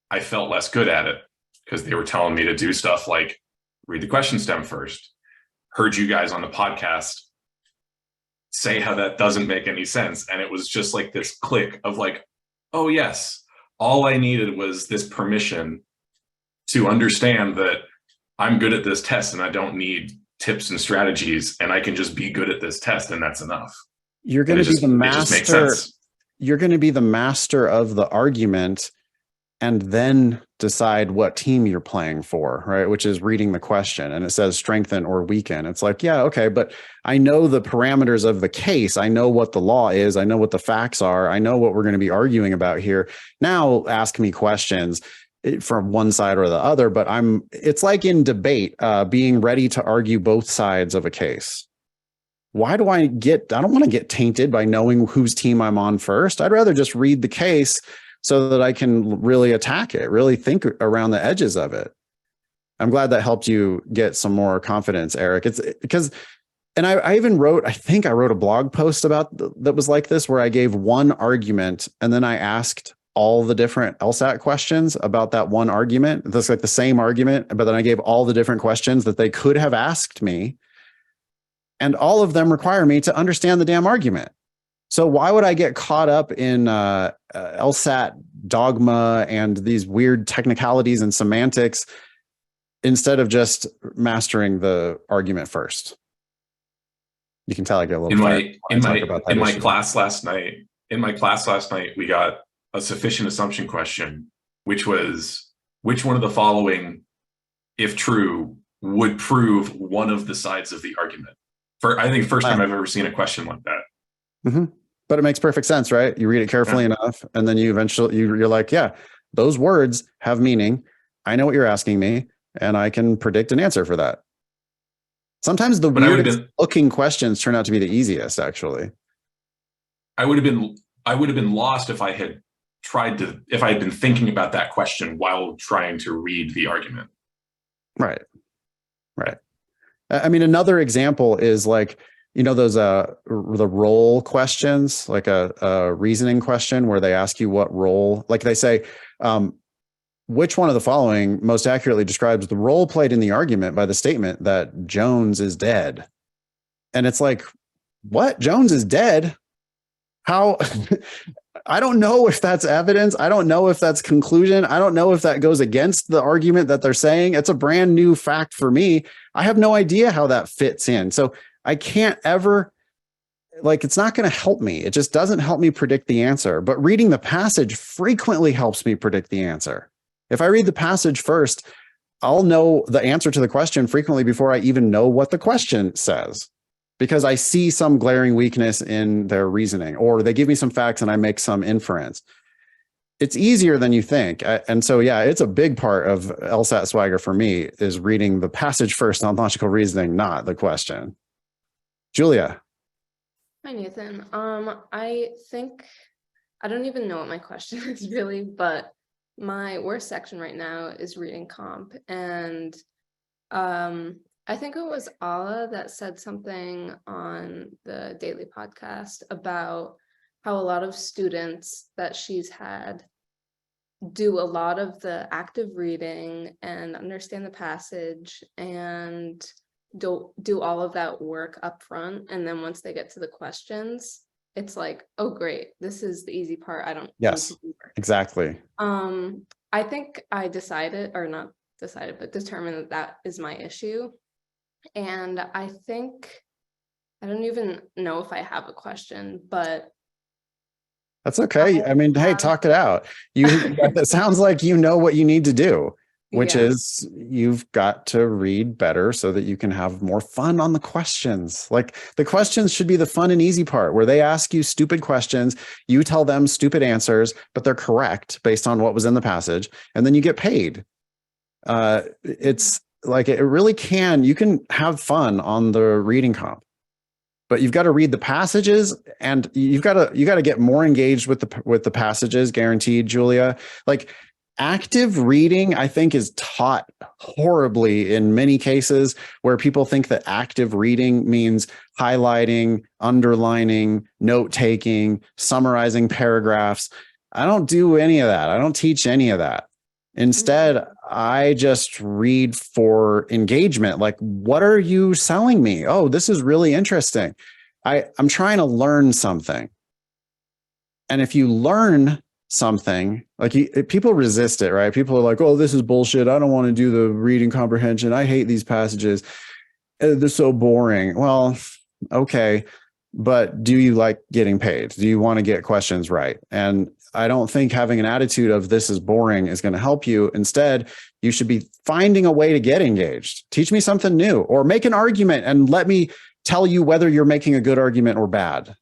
I felt less good at it because they were telling me to do stuff like read the question stem first. Heard you guys on the podcast say how that doesn't make any sense, and it was just like this click of like, oh yes, all I needed was this permission to understand that I'm good at this test and I don't need tips and strategies, and I can just be good at this test, and that's enough. You're going to be the master. You're going to be the master of the argument and then decide what team you're playing for, right? Which is reading the question, and it says strengthen or weaken. It's like, yeah, okay, but I know the parameters of the case. I know what the law is. I know what the facts are. I know what we're going to be arguing about here. Now ask me questions. from one side or the other, but it's like in debate, being ready to argue both sides of a case. I don't want to get tainted by knowing whose team I'm on first. I'd rather just read the case so that I can really attack it, really think around the edges of it. I'm glad that helped you get some more confidence, Eric. It's because, and I even wrote, I think I wrote a blog post that was like this, where I gave one argument and then I asked all the different LSAT questions about that one argument. That's like the same argument, but then I gave all the different questions that they could have asked me. And all of them require me to understand the damn argument. So why would I get caught up in LSAT dogma and these weird technicalities and semantics instead of just mastering the argument first? You can tell I get a little in my class last night. In my class last night, we got a sufficient assumption question, which was, which one of the following, if true, would prove one of the sides of the argument? I think first time I've ever seen a question like that. Mm-hmm. But it makes perfect sense, right? You read it carefully enough, and then you eventually you're like, yeah, those words have meaning. I know what you're asking me, and I can predict an answer for that. Sometimes the weirdest looking questions turn out to be the easiest, actually. I would have been lost if I had been thinking about that question while trying to read the argument. Right. I mean, another example is like, those the role questions, like a reasoning question where they ask you what role, like they say, which one of the following most accurately describes the role played in the argument by the statement that Jones is dead? And it's like, what? Jones is dead? How? I don't know if that's evidence. I don't know if that's conclusion. I don't know if that goes against the argument that they're saying. It's a brand new fact for me. I have no idea how that fits in. So I can't ever, it's not going to help me. It just doesn't help me predict the answer. But reading the passage frequently helps me predict the answer. If I read the passage first, I'll know the answer to the question frequently before I even know what the question says, because I see some glaring weakness in their reasoning, or they give me some facts and I make some inference. It's easier than you think. And so, yeah, it's a big part of LSAT Swagger for me is reading the passage first on logical reasoning, not the question. Julia. Hi, Nathan. I think, I don't even know what my question is really, but my worst section right now is reading comp. And I think it was Ala that said something on the daily podcast about how a lot of students that she's had do a lot of the active reading and understand the passage and do all of that work up front. And then once they get to the questions, it's like, oh, great, this is the easy part. I don't. Yes, exactly. I think I determined that is my issue. And I think, I don't even know if I have a question, but. That's okay. I mean, hey, talk it out. It sounds like you know what you need to do, which is you've got to read better so that you can have more fun on the questions. Like the questions should be the fun and easy part where they ask you stupid questions. You tell them stupid answers, but they're correct based on what was in the passage. And then you get paid. It's like, it really can, you can have fun on the reading comp, but you've got to read the passages and you got to get more engaged with the passages, guaranteed, Julia. Like active reading, I think, is taught horribly in many cases where people think that active reading means highlighting, underlining, note-taking, summarizing paragraphs. I don't do any of that. I don't teach any of that. Instead, I just read for engagement. Like, what are you selling me? Oh, this is really interesting. I'm trying to learn something. And if you learn something, people resist it, right? People are like, oh, this is bullshit. I don't want to do the reading comprehension. I hate these passages. They're so boring. Well, okay. But do you like getting paid? Do you want to get questions right? And I don't think having an attitude of this is boring is going to help you. Instead, you should be finding a way to get engaged. Teach me something new, or make an argument and let me tell you whether you're making a good argument or bad.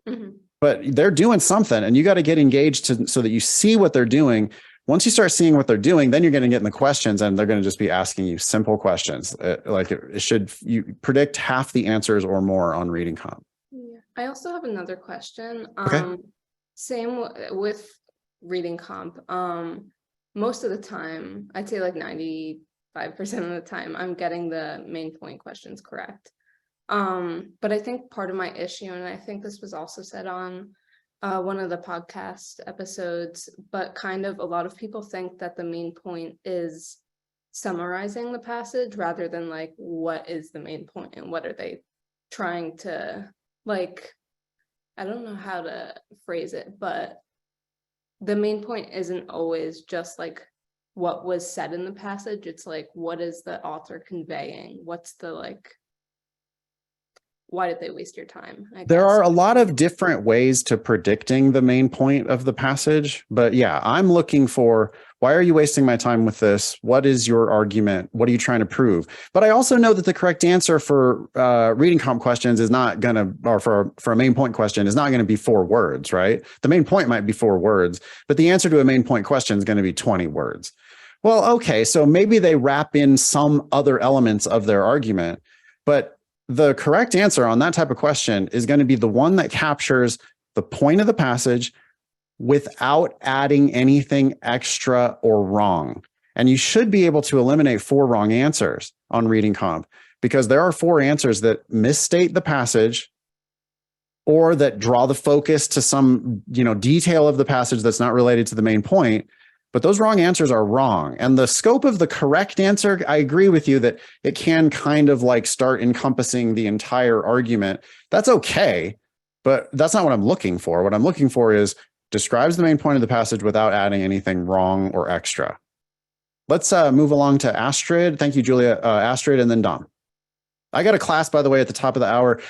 Mm-hmm. But they're doing something and you got to get engaged so that you see what they're doing Once you start seeing what they're doing, then you're going to get in the questions and they're going to just be asking you simple questions. You predict half the answers or more on reading comp. Yeah. I also have another question. Okay. Same with reading comp. Most of the time, I'd say like 95% of the time, I'm getting the main point questions correct. But I think part of my issue, and I think this was also said on one of the podcast episodes, but kind of a lot of people think that the main point is summarizing the passage rather than like what is the main point and what are they trying to, like, I don't know how to phrase it, but the main point isn't always just like what was said in the passage. It's like, what is the author conveying? What's the like, why did they waste your time? There are a lot of different ways to predicting the main point of the passage, but yeah, I'm looking for, why are you wasting my time with this? What is your argument? What are you trying to prove? But I also know that the correct answer for reading comp questions is not going to, or for a main point question is not going to be 4 words, right? The main point might be 4 words, but the answer to a main point question is going to be 20 words. Well, okay, so maybe they wrap in some other elements of their argument, but the correct answer on that type of question is going to be the one that captures the point of the passage without adding anything extra or wrong. And you should be able to eliminate 4 wrong answers on reading comp, because there are 4 answers that misstate the passage or that draw the focus to some, detail of the passage that's not related to the main point. But those wrong answers are wrong. And the scope of the correct answer, I agree with you that it can kind of like start encompassing the entire argument. That's okay, but that's not what I'm looking for. What I'm looking for is describes the main point of the passage without adding anything wrong or extra. Let's move along to Astrid. Thank you, Julia. Astrid, and then Dom. I got a class, by the way, at the top of the hour.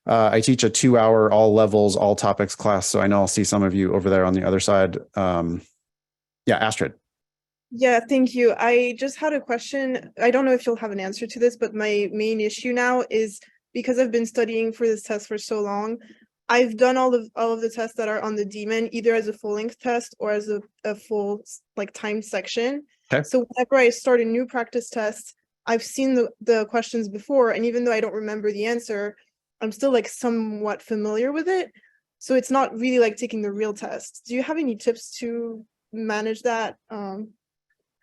I teach a 2-hour all levels, all topics class. So I know I'll see some of you over there on the other side. Yeah, Astrid. Yeah, thank you. I just had a question. I don't know if you'll have an answer to this, but my main issue now is because I've been studying for this test for so long, I've done all of the tests that are on the DMIN, either as a full length test or as a full like time section. Okay. So whenever I start a new practice test, I've seen the questions before, and even though I don't remember the answer, I'm still like somewhat familiar with it. So it's not really like taking the real test. Do you have any tips to manage that?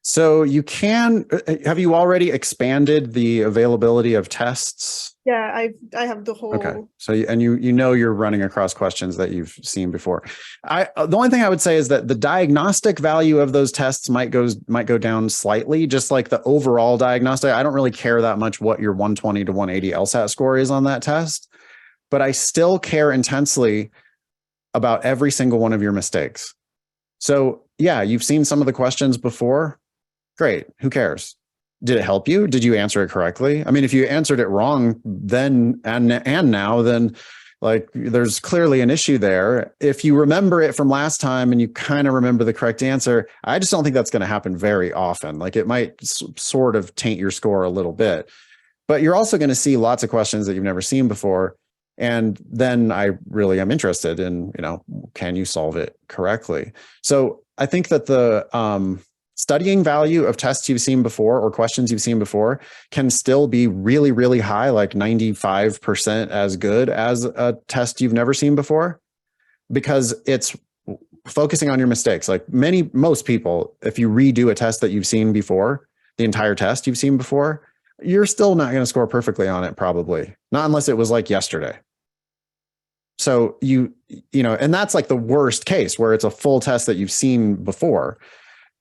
So you can, have you already expanded the availability of tests? Yeah, I have the whole. Okay. So, and you know you're running across questions that you've seen before. The only thing I would say is that the diagnostic value of those tests might go down slightly, just like the overall diagnostic. I don't really care that much what your 120 to 180 LSAT score is on that test, but I still care intensely about every single one of your mistakes. So yeah, you've seen some of the questions before. Great. Who cares? Did it help you? Did you answer it correctly? I mean, if you answered it wrong then and now, then like there's clearly an issue there. If you remember it from last time and you kind of remember the correct answer, I just don't think that's going to happen very often. Like it might sort of taint your score a little bit, but you're also going to see lots of questions that you've never seen before. And then I really am interested in, can you solve it correctly? So I think that the studying value of tests you've seen before or questions you've seen before can still be really, really high, like 95% as good as a test you've never seen before, because it's focusing on your mistakes. Like most people, if you redo a test that you've seen before, the entire test you've seen before, you're still not going to score perfectly on it, probably not unless it was like yesterday. So and that's like the worst case where it's a full test that you've seen before.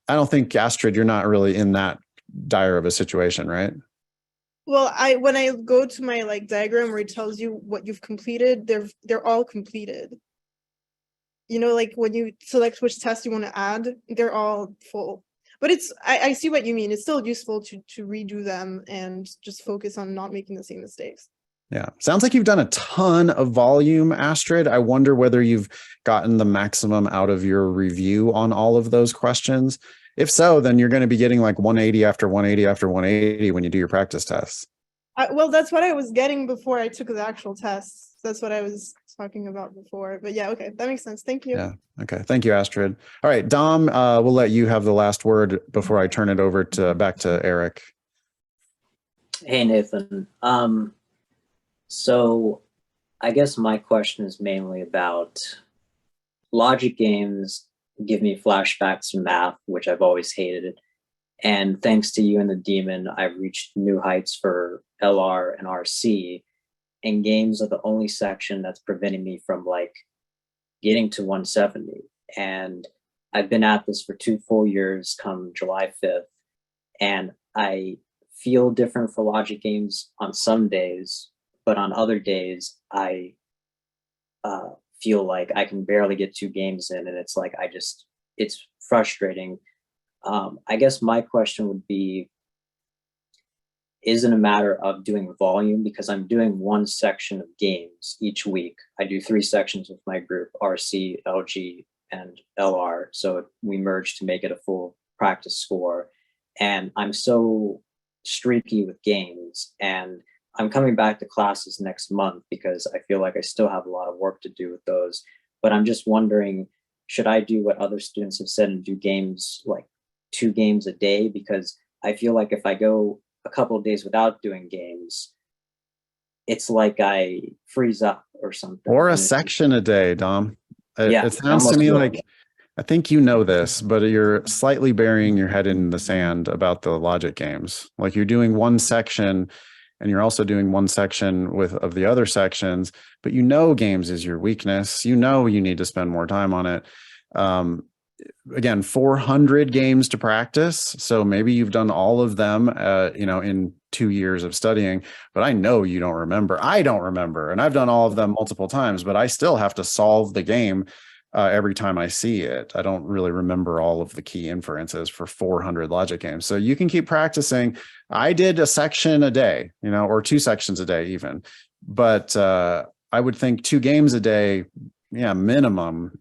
I don't think, Astrid, you're not really in that dire of a situation, right? Well, when I go to my like diagram where it tells you what you've completed, they're all completed. Like when you select which test you want to add, they're all full. But I see what you mean. It's still useful to redo them and just focus on not making the same mistakes. Yeah. Sounds like you've done a ton of volume, Astrid. I wonder whether you've gotten the maximum out of your review on all of those questions. If so, then you're going to be getting like 180 after 180 after 180 when you do your practice tests. Well, that's what I was getting before I took the actual tests. That's what I was talking about before. But yeah, okay, that makes sense. Thank you. Yeah. Okay. Thank you, Astrid. All right, Dom, we'll let you have the last word before I turn it over back to Eric. Hey, Nathan. So I guess my question is mainly about logic games give me flashbacks to math, which I've always hated. And thanks to you and the Demon, I've reached new heights for LR and RC. And games are the only section that's preventing me from like getting to 170. And I've been at this for 2 full years come July 5th. And I feel different for logic games on some days, but on other days, I feel like I can barely get 2 games in, and it's like it's frustrating. I guess my question would be, is it a matter of doing volume? Because I'm doing 1 section of games each week. I do 3 sections with my group, RC, LG, and LR. So we merge to make it a full practice score. And I'm so streaky with games, and I'm coming back to classes next month because I feel like I still have a lot of work to do with those. But I'm just wondering, should I do what other students have said and do games like 2 games a day? Because I feel like if I go a couple of days without doing games, it's like I freeze up or something. Or a section a day, Dom. Yeah, it sounds to me like, I think you know this, but you're slightly burying your head in the sand about the logic games. Like you're doing 1 section and you're also doing 1 section of the other sections, but you know games is your weakness. You know you need to spend more time on it. Again, 400 games to practice. So maybe you've done all of them, in 2 years of studying, but I know you don't remember. I don't remember. And I've done all of them multiple times, but I still have to solve the game every time I see it. I don't really remember all of the key inferences for 400 logic games. So you can keep practicing. I did a section a day, or 2 sections a day even, but I would think 2 games a day, minimum,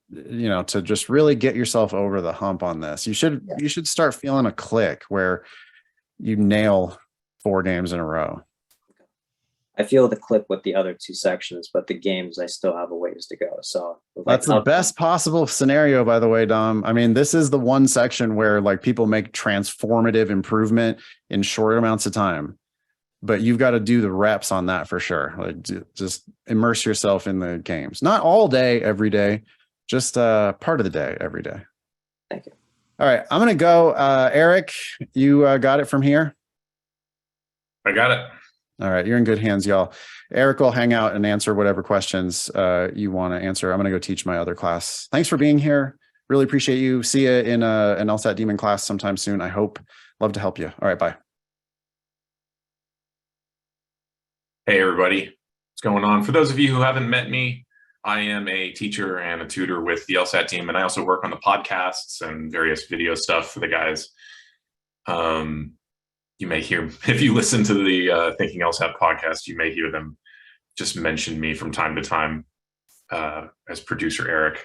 to just really get yourself over the hump on this. You should start feeling a click where you nail 4 games in a row. I feel the clip with the other 2 sections, but the games, I still have a ways to go. So that's the best possible scenario, by the way, Dom. I mean, this is the one section where like people make transformative improvement in short amounts of time, but you've got to do the reps on that for sure. Like just immerse yourself in the games, not all day, every day, just part of the day, every day. Thank you. All right, I'm going to go. Eric, you got it from here? I got it. All right, you're in good hands, y'all. Eric will hang out and answer whatever questions you want to answer. I'm going to go teach my other class. Thanks for being here. Really appreciate you. See you in an LSAT Demon class sometime soon, I hope. Love to help you. All right, bye. Hey, everybody. What's going on? For those of you who haven't met me, I am a teacher and a tutor with the LSAT team, and I also work on the podcasts and various video stuff for the guys. You may hear, if you listen to the Thinking LSAT podcast, you may hear them just mention me from time to time as producer Eric.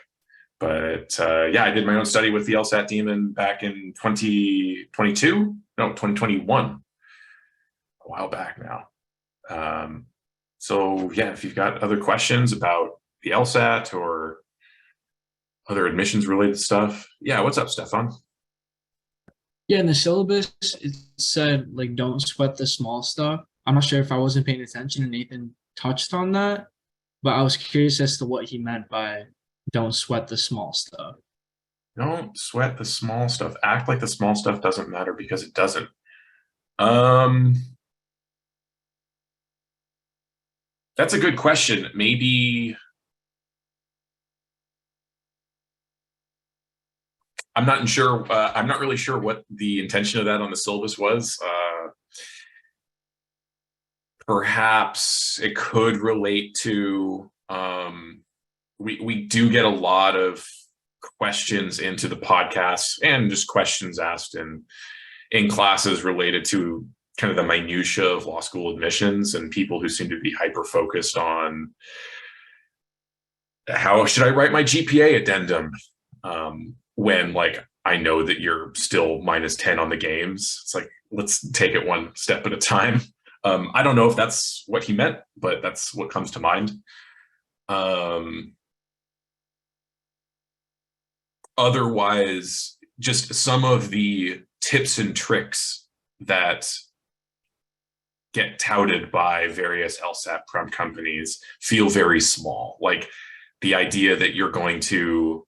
But I did my own study with the LSAT Demon back in 2021, a while back now. If you've got other questions about the LSAT or other admissions related stuff, what's up, Stefan? Yeah, in the syllabus, it said, like, don't sweat the small stuff. I'm not sure if I wasn't paying attention and Nathan touched on that, but I was curious as to what he meant by don't sweat the small stuff. Don't sweat the small stuff. Act like the small stuff doesn't matter because it doesn't. That's a good question. Maybe I'm not sure. I'm not really sure what the intention of that on the syllabus was. Perhaps it could relate to we do get a lot of questions into the podcast and just questions asked in classes related to kind of the minutia of law school admissions, and people who seem to be hyper focused on how should I write my GPA addendum. When like I know that you're still -10 on the games. It's like, let's take it one step at a time. I don't know if that's what he meant, but that's what comes to mind. Otherwise, just some of the tips and tricks that get touted by various LSAT prep companies feel very small. Like the idea that you're going to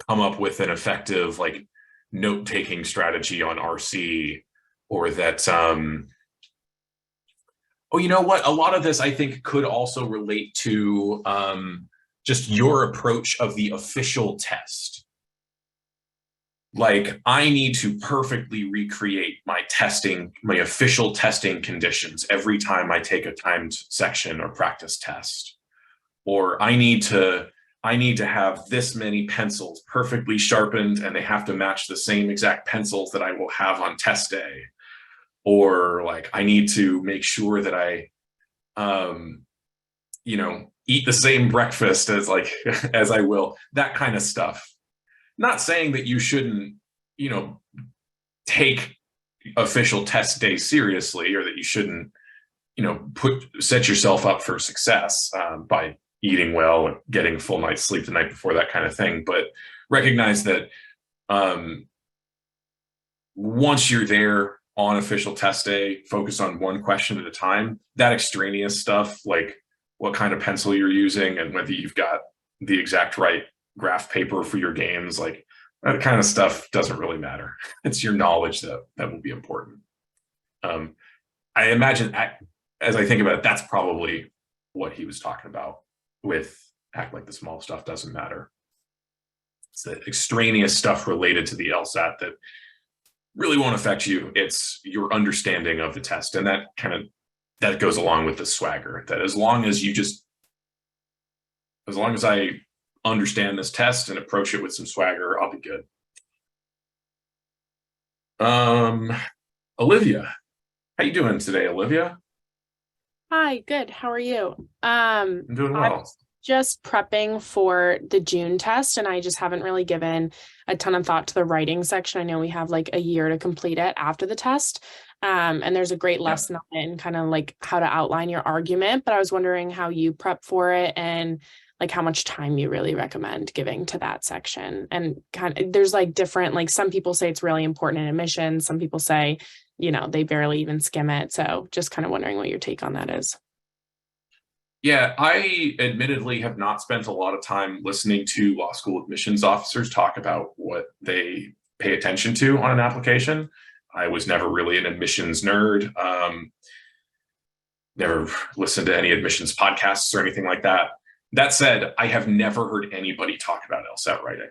come up with an effective like note-taking strategy on RC, or that oh, you know what? A lot of this I think could also relate to just your approach of the official test. Like, I need to perfectly recreate my official testing conditions every time I take a timed section or practice test. Or I need to have this many pencils perfectly sharpened, and they have to match the same exact pencils that I will have on test day. Or like, I need to make sure that I, you know, eat the same breakfast as like, as I will, that kind of stuff. Not saying that you shouldn't, you know, take official test day seriously, or that you shouldn't, you know, set yourself up for success by eating well and getting a full night's sleep the night before, that kind of thing. But recognize that once you're there on official test day, focus on one question at a time. That extraneous stuff, like what kind of pencil you're using and whether you've got the exact right graph paper for your games, like that kind of stuff doesn't really matter. It's your knowledge that will be important. I imagine, as I think about it, that's probably what he was talking about with act like the small stuff doesn't matter. It's the extraneous stuff related to the LSAT that really won't affect you. It's your understanding of the test. And that goes along with the swagger, that as long as I understand this test and approach it with some swagger, I'll be good. Olivia, how you doing today, Olivia? Hi, good. How are you? I'm doing well. I'm just prepping for the June test, and I just haven't really given a ton of thought to the writing section. I know we have like a year to complete it after the test. And there's a great lesson on it and kind of like how to outline your argument, but I was wondering how you prep for it and like how much time you really recommend giving to that section. And kind of, there's like different, like some people say it's really important in admissions. Some people say, you know, they barely even skim it. So just kind of wondering what your take on that is. Yeah, I admittedly have not spent a lot of time listening to law school admissions officers talk about what they pay attention to on an application. I was never really an admissions nerd. Never listened to any admissions podcasts or anything like that. That said, I have never heard anybody talk about LSAT writing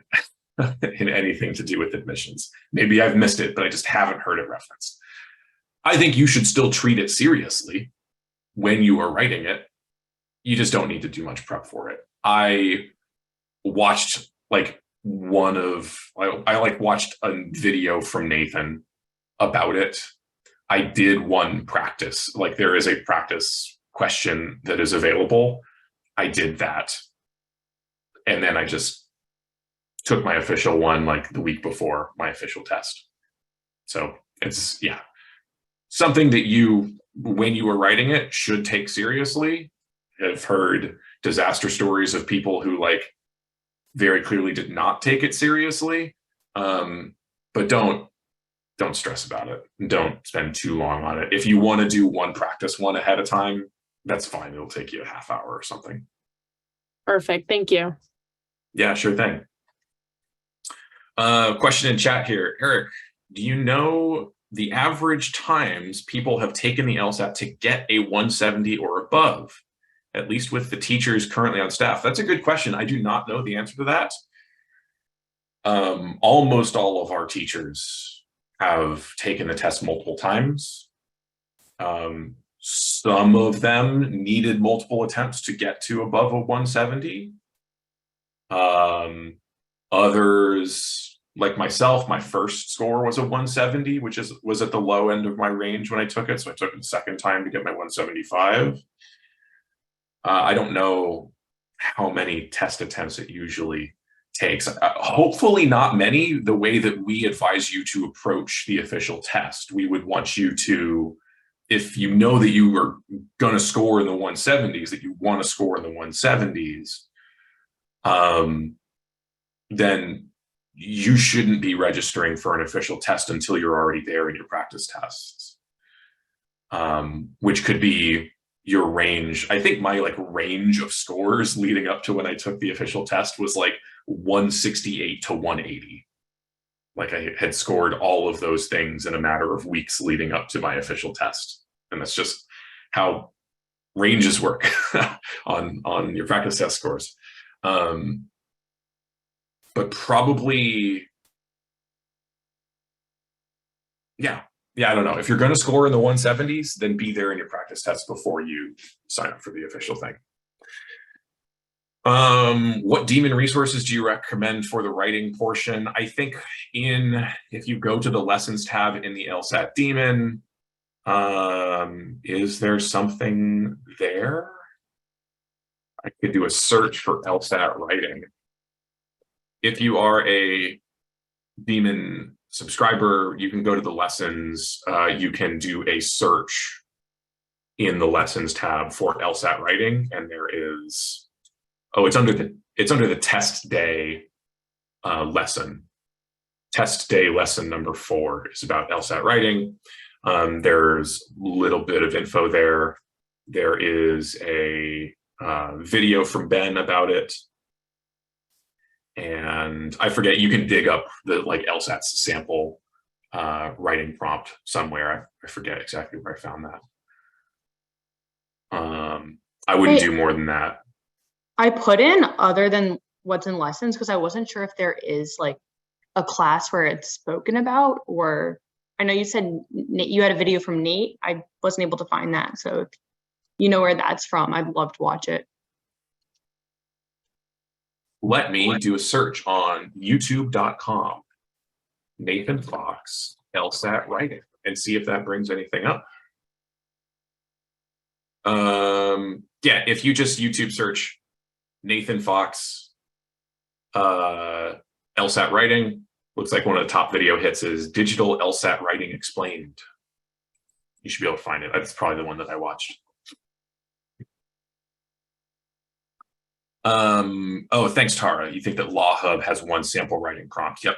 in anything to do with admissions. Maybe I've missed it, but I just haven't heard it referenced. I think you should still treat it seriously when you are writing it. You just don't need to do much prep for it. I watched like watched a video from Nathan about it. I did one practice, like there is a practice question that is available. I did that. And then I just took my official one like the week before my official test. So it's, yeah, something that you, when you are writing it, should take seriously. I've heard disaster stories of people who like very clearly did not take it seriously. But don't stress about it. Don't spend too long on it. If you want to do one practice one ahead of time, that's fine. It'll take you a half hour or something. Perfect. Thank you. Yeah, sure thing. Question in chat here. Eric, do you know the average times people have taken the LSAT to get a 170 or above, at least with the teachers currently on staff? That's a good question. I do not know the answer to that. Almost all of our teachers have taken the test multiple times. Some of them needed multiple attempts to get to above a 170. Others, like myself, my first score was a 170, which was at the low end of my range when I took it. So I took it the second time to get my 175. I don't know how many test attempts it usually takes. Hopefully not many. The way that we advise you to approach the official test, we would want you to if you know that you are going to score in the 170s, that you want to score in the 170s, then you shouldn't be registering for an official test until you're already there in your practice tests, which could be your range. I think my like range of scores leading up to when I took the official test was like 168 to 180. Like I had scored all of those things in a matter of weeks leading up to my official test. And that's just how ranges work on your practice test scores. But probably, yeah, I don't know. If you're going to score in the 170s, then be there in your practice test before you sign up for the official thing. What demon resources do you recommend for the writing portion? I think if you go to the lessons tab in the LSAT demon, is there something there? I could do a search for LSAT writing. If you are a demon subscriber, you can go to the lessons. You can do a search in the lessons tab for LSAT writing, and there is, it's under the test day lesson. Test day lesson number 4 is about LSAT writing. There's a little bit of info there. There is a video from Ben about it. And I forget, you can dig up the like LSAT's sample writing prompt somewhere. I forget exactly where I found that. I wouldn't do more than that. I put in other than what's in lessons because I wasn't sure if there is like a class where it's spoken about, or I know you said you had a video from Nate. I wasn't able to find that. So if you know where that's from, I'd love to watch it. Let me do a search on youtube.com, Nathan Fox, LSAT writing, and see if that brings anything up. Yeah, if you just YouTube search Nathan Fox, LSAT writing, looks like one of the top video hits is Digital LSAT Writing Explained. You should be able to find it. That's probably the one that I watched. Oh, thanks, Tara. You think that Law Hub has one sample writing prompt? Yep.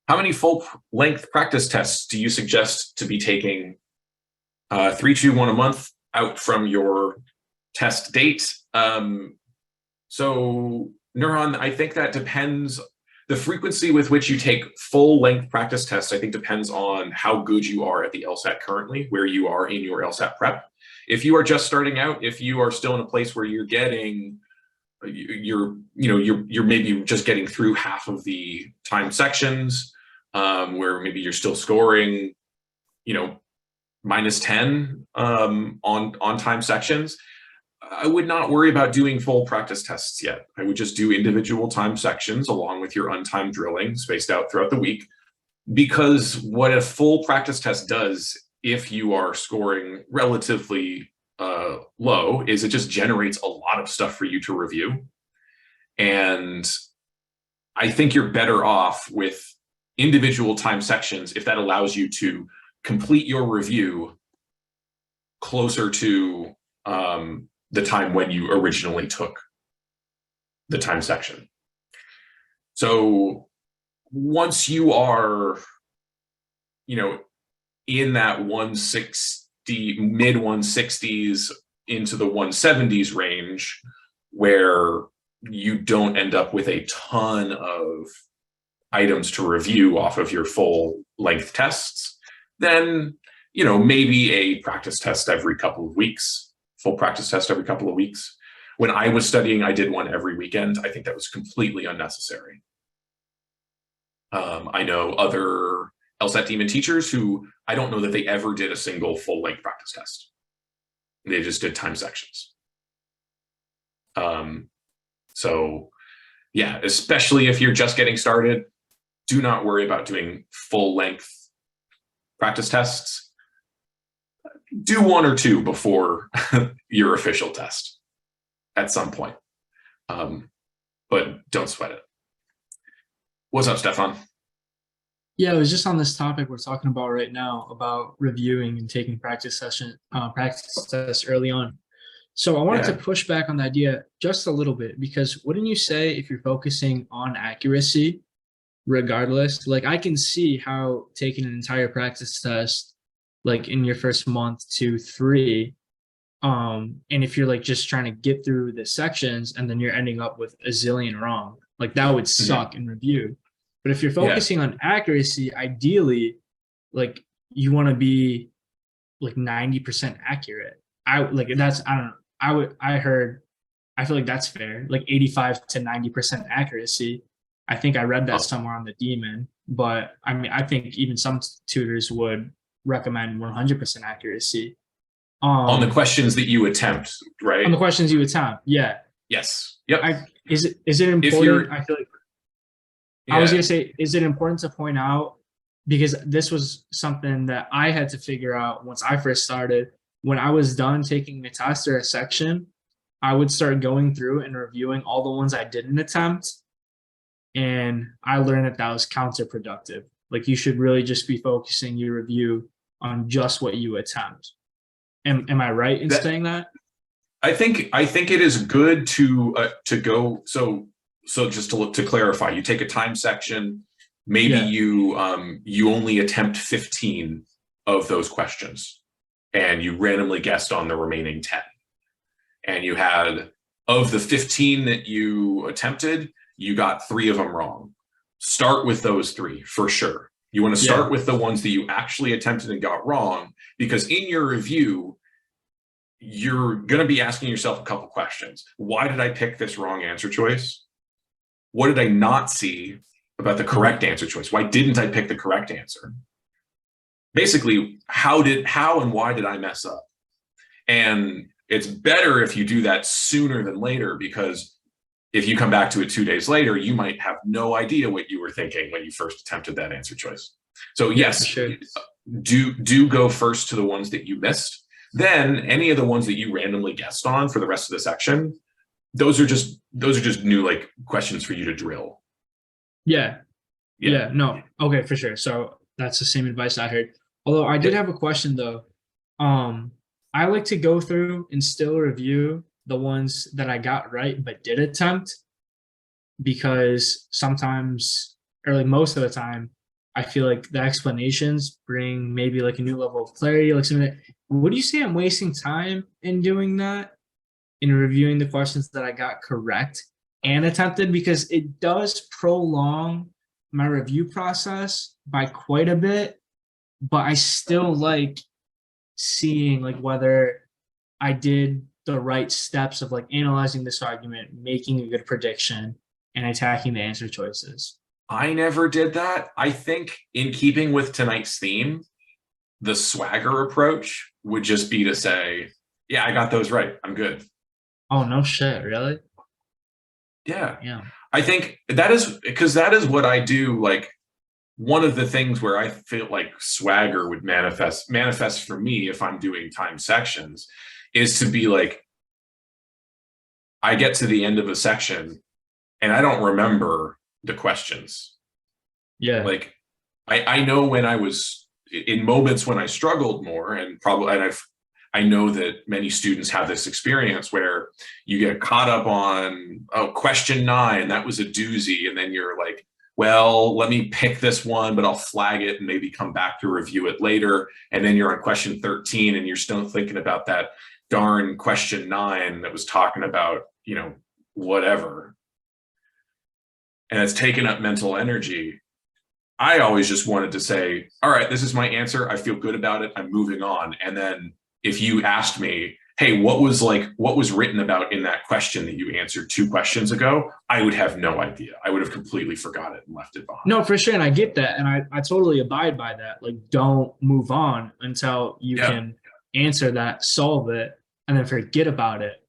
How many full-length practice tests do you suggest to be taking 3, 2, 1 a month out from your test date? So, Nurhan, I think that depends. The frequency with which you take full-length practice tests, I think, depends on how good you are at the LSAT currently, where you are in your LSAT prep. If you are just starting out, if you are still in a place where you're getting, you're maybe just getting through half of the time sections, where maybe you're still scoring, -10 on time sections, I would not worry about doing full practice tests yet. I would just do individual time sections along with your untimed drilling spaced out throughout the week, because what a full practice test does, if you are scoring relatively low, is it just generates a lot of stuff for you to review. And I think you're better off with individual time sections if that allows you to complete your review closer to the time when you originally took the time section. So once you are, in that 160, mid 160s into the 170s range, where you don't end up with a ton of items to review off of your full length tests, then, maybe a practice test every couple of weeks, full practice test every couple of weeks. When I was studying, I did one every weekend. I think that was completely unnecessary. I know other LSAT demon teachers who I don't know that they ever did a single full length practice test. They just did time sections. So yeah, especially if you're just getting started, do not worry about doing full length practice tests. Do 1 or 2 before your official test at some point. But don't sweat it. What's up, Stefan? Yeah, it was just on this topic we're talking about right now about reviewing and taking practice tests early on. So I wanted to Yeah. push back on the idea just a little bit because wouldn't you say if you're focusing on accuracy, regardless, like I can see how taking an entire practice test, like in your first month, 2, 3, and if you're like just trying to get through the sections and then you're ending up with a zillion wrong, like that would suck in review. But if you're Yeah. focusing on accuracy, ideally, like you want to be like 90% accurate. I like that's I don't know. I feel like that's fair. Like 85 to 90% accuracy. I think I read that somewhere on the Demon, but I mean I think even some tutors would recommend 100% accuracy. On the questions that you attempt, right? On the questions you attempt, yeah. Yes. Yep. Is it important? I feel like I was Yeah. gonna say, is it important to point out, because this was something that I had to figure out once I first started. When I was done taking the test or a section, I would start going through and reviewing all the ones I didn't attempt. And I learned that that was counterproductive. Like you should really just be focusing your review on just what you attempt. Am I right in saying that? I think it is good to go. So just to clarify, you take a time section. Maybe you only attempt 15 of those questions, and you randomly guessed on the remaining 10. And you had, of the 15 that you attempted, you got 3 of them wrong. Start with those 3 for sure. You want to start with the ones that you actually attempted and got wrong, because in your review, you're going to be asking yourself a couple questions. Why did I pick this wrong answer choice? What did I not see about the correct answer choice? Why didn't I pick the correct answer? Basically, how and why did I mess up? And it's better if you do that sooner than later, because if you come back to it 2 days later, you might have no idea what you were thinking when you first attempted that answer choice. So yes, do go first to the ones that you missed. Then any of the ones that you randomly guessed on for the rest of the section, those are just new like questions for you to drill. Yeah. No. Okay, for sure. So that's the same advice I heard. Although I did have a question though. I like to go through and still review the ones that I got right but did attempt, because sometimes, or like most of the time, I feel like the explanations bring maybe like a new level of clarity. Like something that, would you say I'm wasting time in doing that, in reviewing the questions that I got correct and attempted? Because it does prolong my review process by quite a bit, but I still like seeing like whether I did the right steps of like analyzing this argument, making a good prediction, and attacking the answer choices. I never did that. I think in keeping with tonight's theme, the swagger approach would just be to say, yeah, I got those right. I'm good. Oh, no shit. Really? Yeah. Yeah. I think that is what I do. Like one of the things where I feel like swagger would manifest for me if I'm doing time sections is to be like, I get to the end of a section and I don't remember the questions. Yeah. Like I know when I was in moments when I struggled more, and I know that many students have this experience where you get caught up on, oh, question 9, that was a doozy. And then you're like, well, let me pick this one, but I'll flag it and maybe come back to review it later. And then you're on question 13 and you're still thinking about that darn question 9 that was talking about, whatever. And it's taken up mental energy. I always just wanted to say, all right, this is my answer. I feel good about it. I'm moving on. And then if you asked me, hey, what was written about in that question that you answered 2 questions ago, I would have no idea. I would have completely forgot it and left it behind. No, for sure. And I get that. And I totally abide by that. Like, don't move on until you can answer that, solve it, and then forget about it.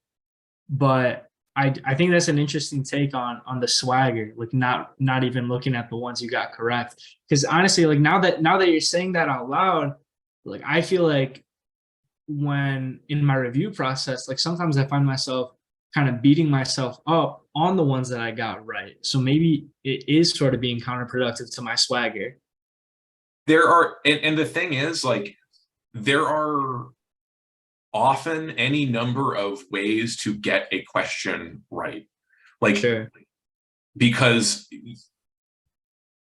But I think that's an interesting take on the swagger, like not even looking at the ones you got correct. Because honestly, like now that you're saying that out loud, like I feel like when in my review process, like sometimes I find myself kind of beating myself up on the ones that I got right. So maybe it is sort of being counterproductive to my swagger. there are, and the thing is, like, there are often any number of ways to get a question right. Like, because,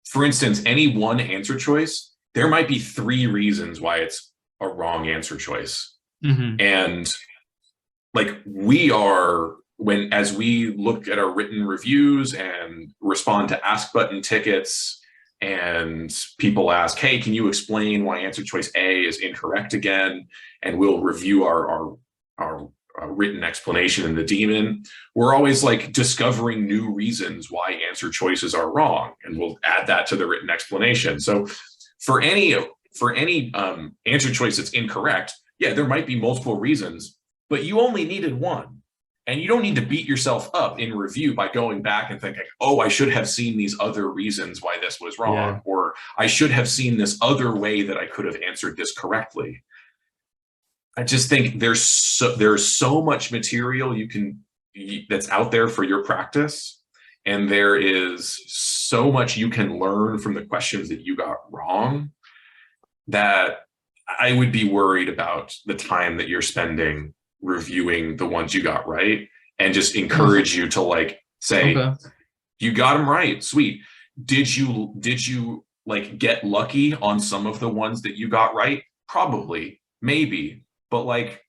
for instance, any one answer choice, there might be 3 reasons why it's a wrong answer choice. And like, as we look at our written reviews and respond to ask button tickets, and people ask, hey, can you explain why answer choice A is incorrect again? And we'll review our written explanation in the daemon. We're always like discovering new reasons why answer choices are wrong, and we'll add that to the written explanation. So for any answer choice that's incorrect, yeah, there might be multiple reasons, but you only needed one. And you don't need to beat yourself up in review by going back and thinking, oh, I should have seen these other reasons why this was wrong, or I should have seen this other way that I could have answered this correctly. I just think there's so much material that's out there for your practice, and there is so much you can learn from the questions that you got wrong, that I would be worried about the time that you're spending reviewing the ones you got right, and just encourage you to like say, you got them right, sweet. Did you like get lucky on some of the ones that you got right? Probably, maybe, but like,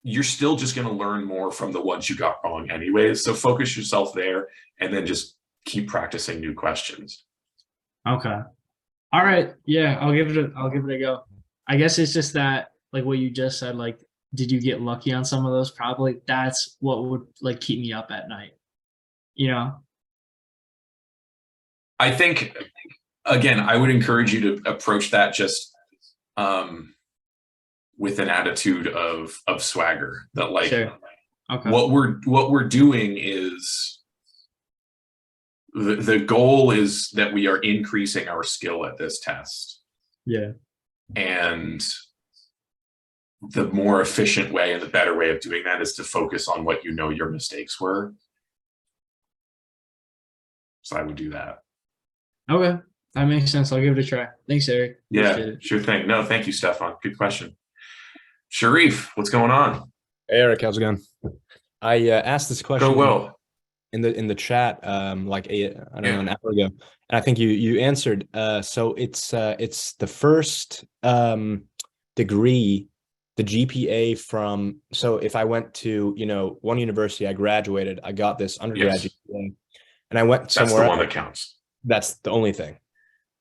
you're still just going to learn more from the ones you got wrong anyways. So focus yourself there, and then just keep practicing new questions. Okay. All right. Yeah, I'll give it a go. I guess it's just that, like what you just said, like, did you get lucky on some of those? Probably. That's what would like keep me up at night, you know? I think, again, I would encourage you to approach that just with an attitude of swagger, that like, what we're doing is, the goal is that we are increasing our skill at this test. Yeah. And the more efficient way and the better way of doing that is to focus on what you know your mistakes were. So I would do that. Okay, that makes sense. I'll give it a try. Thanks, Eric. Yeah, sure thing. No, thank you, Stefan. Good question. Sharif, what's going on? Hey, Eric, how's it going? I asked this question in the chat like I don't know, an hour ago, and I think you answered. So it's the first degree, the GPA from, so if I went to, one university, I graduated, I got this undergraduate GPA, and I went somewhere That's the one else. that counts. That's the only thing.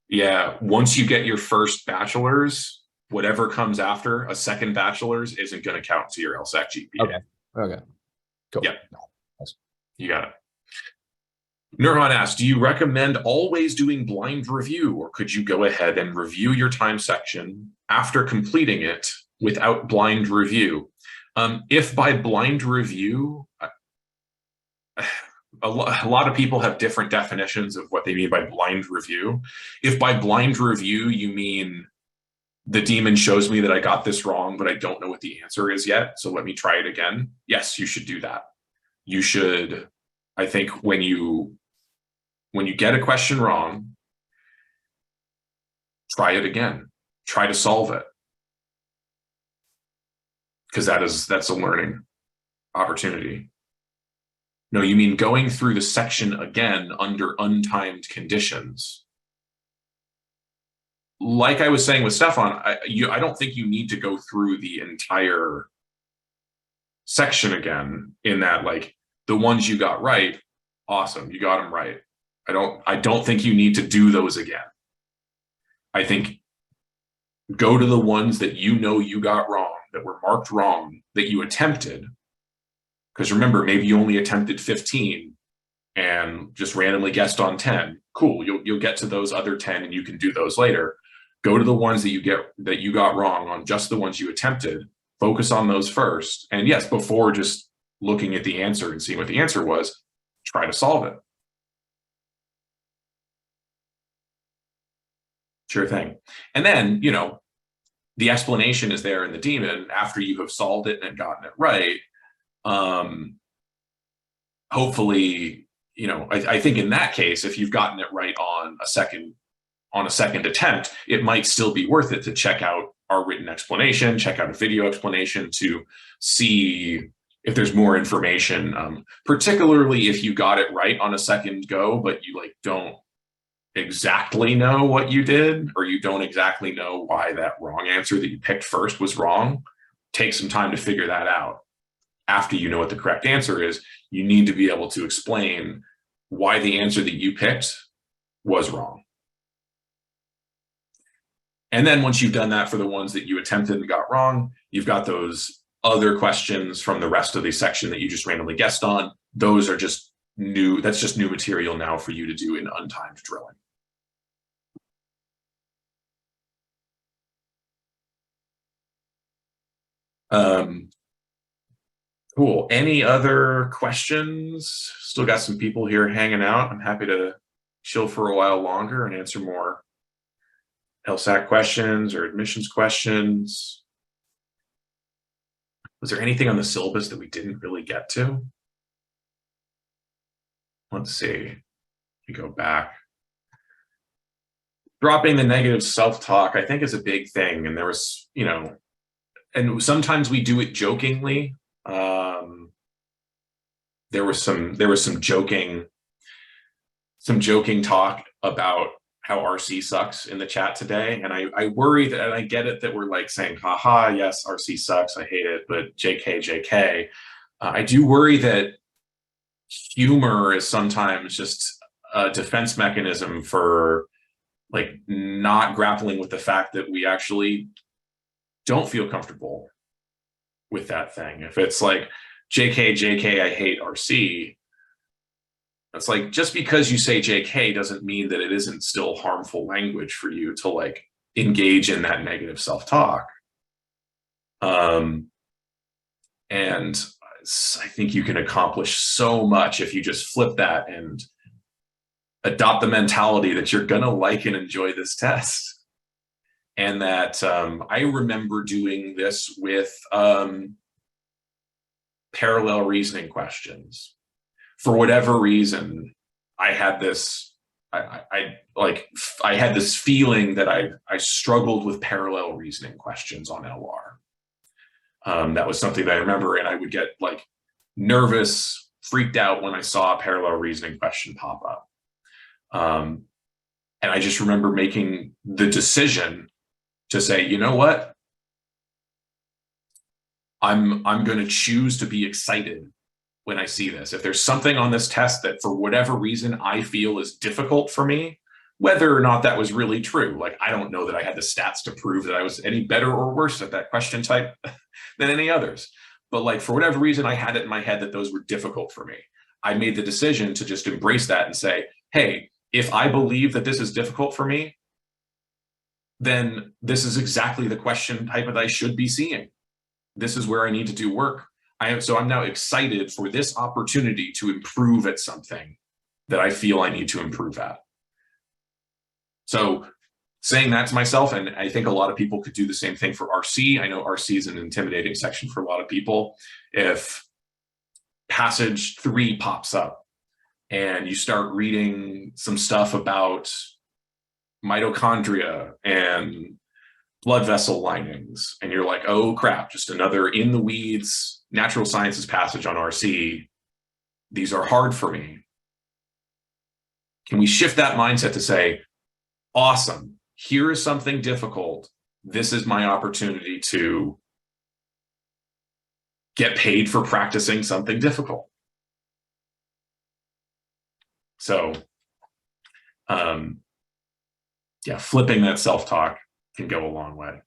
Yeah, once you get your first bachelor's, whatever comes after a second bachelor's isn't going to count to your LSAT GPA. Okay, cool. Yeah, you got it. Nurhan asks, do you recommend always doing blind review, or could you go ahead and review your time section after completing it without blind review? If by blind review, a lot of people have different definitions of what they mean by blind review. If by blind review you mean the daemon shows me that I got this wrong, but I don't know what the answer is yet, so let me try it again, yes, you should do that. You should, I think, when you get a question wrong, try it again. Try to solve it, because that's a learning opportunity. No, you mean going through the section again under untimed conditions. Like I was saying with Stefan, I don't think you need to go through the entire section again, in that, like, the ones you got right, awesome, you got them right. I don't think you need to do those again. I think go to the ones that you know you got wrong, that were marked wrong, that you attempted. Because remember, maybe you only attempted 15 and just randomly guessed on 10. Cool, you'll get to those other 10 and you can do those later. Go to the ones that you got wrong on, just the ones you attempted. Focus on those first. And yes, before just looking at the answer and seeing what the answer was, try to solve it. Sure thing. And then, the explanation is there in the daemon after you have solved it and gotten it right. Hopefully, I think in that case, if you've gotten it right on on a second attempt, it might still be worth it to check out our written explanation, check out a video explanation to see if there's more information, particularly if you got it right on a second go, but you like don't exactly know what you did, or you don't exactly know why that wrong answer that you picked first was wrong. Take some time to figure that out. After you know what the correct answer is, you need to be able to explain why the answer that you picked was wrong. And then once you've done that for the ones that you attempted and got wrong, you've got those other questions from the rest of the section that you just randomly guessed on. Those are just new, that's just new material now for you to do in untimed drilling. Cool. Any other questions? Still got some people here hanging out. I'm happy to chill for a while longer and answer more LSAT questions or admissions questions. Was there anything on the syllabus that we didn't really get to? Let's see. We go back. Dropping the negative self-talk, I think, is a big thing. And there was, you know, and sometimes we do it jokingly. There was some joking talk about how RC sucks in the chat today, and I worry that, and I get it that we're like saying, haha, yes, RC sucks, I hate it, but JK. I do worry that humor is sometimes just a defense mechanism for like not grappling with the fact that we actually don't feel comfortable with that thing. If it's like JK, I hate RC, it's like, just because you say JK doesn't mean that it isn't still harmful language for you to like engage in that negative self-talk. And I think you can accomplish so much if you just flip that and adopt the mentality that you're gonna like and enjoy this test. And that I remember doing this with parallel reasoning questions. For whatever reason, I had this, I had this feeling that I struggled with parallel reasoning questions on LR. That was something that I remember, and I would get like nervous, freaked out when I saw a parallel reasoning question pop up. And I just remember making the decision to say, you know what? I'm going to choose to be excited when I see this. If there's something on this test that for whatever reason I feel is difficult for me, whether or not that was really true, like I don't know that I had the stats to prove that I was any better or worse at that question type than any others. But like for whatever reason, I had it in my head that those were difficult for me. I made the decision to just embrace that and say, hey, if I believe that this is difficult for me, then this is exactly the question type that I should be seeing. This is where I need to do work. So I'm now excited for this opportunity to improve at something that I feel I need to improve at. So saying that to myself, and I think a lot of people could do the same thing for RC. I know RC is an intimidating section for a lot of people. If passage 3 pops up and you start reading some stuff about mitochondria and blood vessel linings, and you're like, oh crap, just another in the weeds natural sciences passage on RC. These are hard for me. Can we shift that mindset to say, awesome, here is something difficult. This is my opportunity to get paid for practicing something difficult. So, yeah, flipping that self-talk can go a long way.